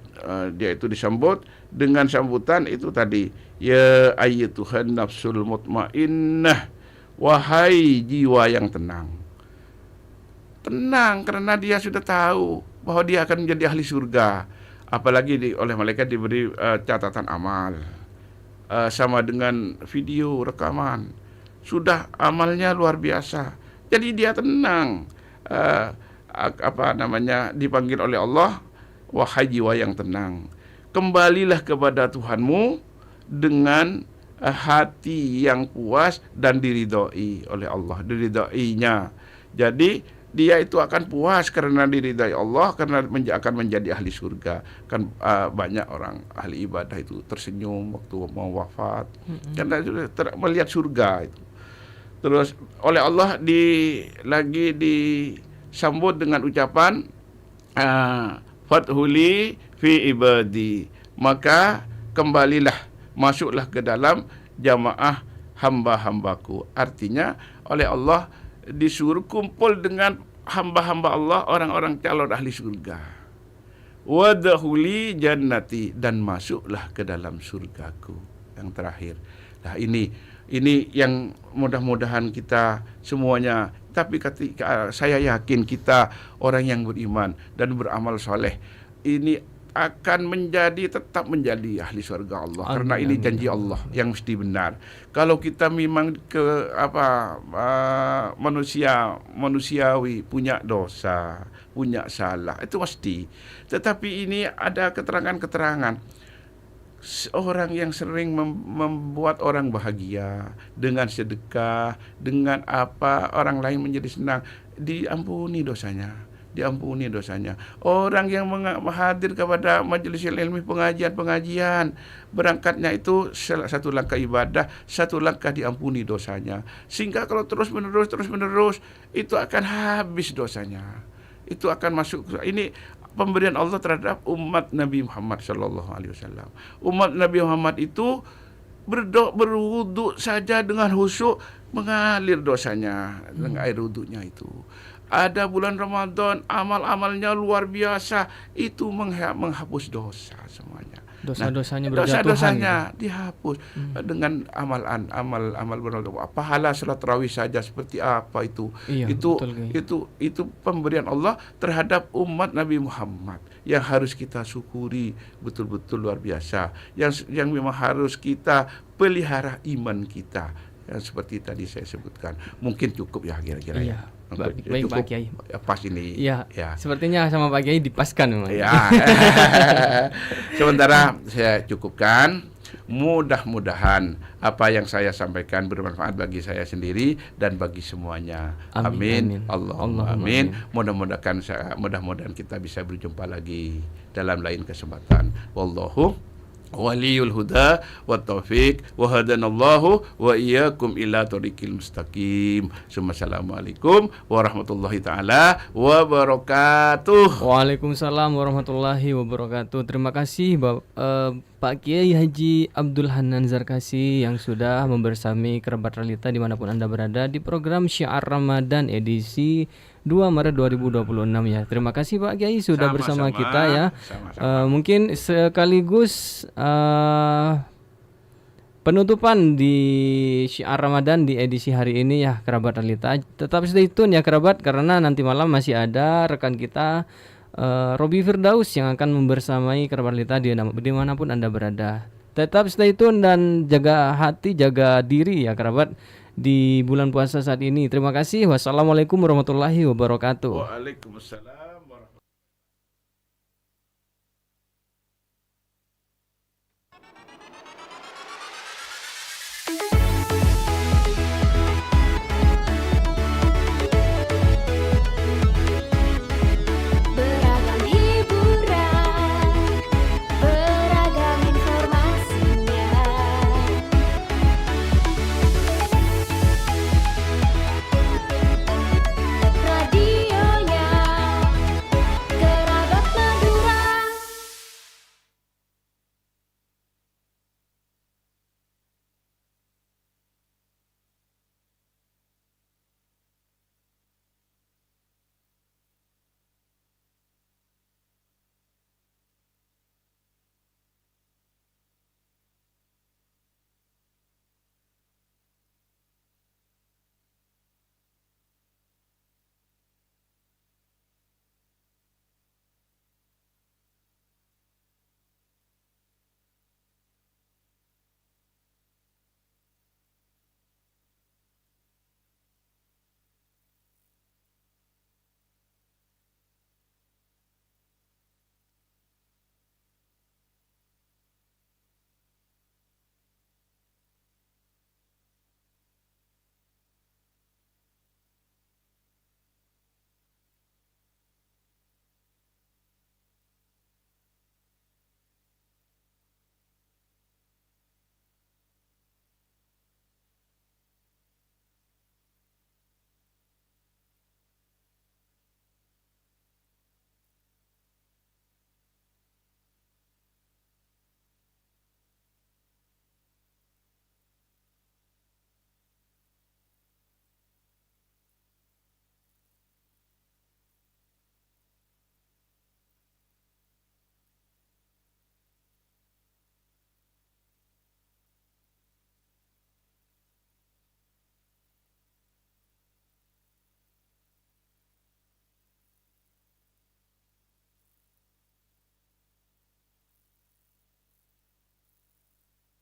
Speaker 4: dia itu disambut dengan sambutan itu tadi, ya ayyatuhan nafsul mutmainnah, wahai jiwa yang tenang. Tenang karena dia sudah tahu bahwa dia akan menjadi ahli surga. Apalagi oleh malaikat diberi catatan amal, sama dengan video rekaman. Sudah amalnya luar biasa. Jadi dia tenang. Dipanggil oleh Allah, wahai jiwa yang tenang, kembalilah kepada Tuhanmu dengan hati yang puas dan diridhoi oleh Allah, diridhoinya. Jadi dia itu akan puas karena diridai Allah, karena akan menjadi ahli surga. Kan banyak orang ahli ibadah itu tersenyum waktu mau wafat karena sudah melihat surga itu. Terus oleh Allah lagi disambut dengan ucapan fathuli fi ibadi, maka kembalilah, masuklah ke dalam jamaah hamba-hambaku. Artinya oleh Allah disuruh kumpul dengan hamba-hamba Allah, orang-orang calon ahli surga. Wadkhuli jannati, dan masuklah ke dalam surgaku. Yang terakhir. Nah, ini yang mudah-mudahan kita semuanya, tapi saya yakin kita orang yang beriman dan beramal soleh ini akan tetap menjadi ahli surga Allah. Amin, karena ini janji Allah yang mesti benar. Kalau kita memang manusiawi, punya dosa, punya salah, itu mesti. Tetapi ini ada keterangan orang yang sering membuat orang bahagia dengan sedekah, dengan orang lain menjadi senang, diampuni dosanya. Orang yang hadir kepada majelis ilmu, pengajian, berangkatnya itu satu langkah ibadah, satu langkah diampuni dosanya. Sehingga kalau terus menerus itu akan habis dosanya. Itu akan masuk. Ini pemberian Allah terhadap umat Nabi Muhammad sallallahu alaihi wasallam. Umat Nabi Muhammad itu berwudu saja dengan khusyuk mengalir dosanya dengan air wudunya itu. Ada bulan Ramadan, amal-amalnya luar biasa, itu menghapus dosa semuanya.
Speaker 3: Dosa-dosanya berjatuhan.
Speaker 4: Dosa-dosanya dihapus dengan amal berdoa. Pahala salat tarawih saja seperti apa itu?
Speaker 3: Iya,
Speaker 4: itu pemberian Allah terhadap umat Nabi Muhammad yang harus kita syukuri betul-betul luar biasa. Yang memang harus kita pelihara iman kita. Yang seperti tadi saya sebutkan. Mungkin cukup ya kira-kira.
Speaker 3: Iya. Baik Pak Kiai.
Speaker 4: Pas ini.
Speaker 3: Ya. Sepertinya sama Pak Kiai dipaskan memang.
Speaker 4: Ya. Sementara saya cukupkan. Mudah-mudahan apa yang saya sampaikan bermanfaat bagi saya sendiri dan bagi semuanya. Amin. Allahumma amin. Mudah-mudahan kita bisa berjumpa lagi dalam lain kesempatan. Wallahu waliyul huda wa taufiq wa hadanallahu wa iyyakum ila thoriqil mustaqim. Assalamualaikum warahmatullahi taala wabarakatuh.
Speaker 3: Waalaikumsalam warahmatullahi wabarakatuh. Terima kasih Pak Kiai Haji Abdul Hanan Zarkasi yang sudah membersami kerabat realita dimanapun Anda berada di program Syiar Ramadan edisi 2 Maret 2026 ya. Terima kasih Pak Kiai sudah bersama kita ya. Mungkin sekaligus penutupan di Syiar Ramadan di edisi hari ini ya kerabat realita. Tetap stay tune ya kerabat, karena nanti malam masih ada rekan kita Robi Firdaus yang akan membersamai kerabat realita dimanapun Anda berada. Tetap stay tune dan jaga hati, jaga diri ya kerabat di bulan puasa saat ini. Terima kasih. Wassalamualaikum warahmatullahi wabarakatuh.
Speaker 4: Waalaikumsalam.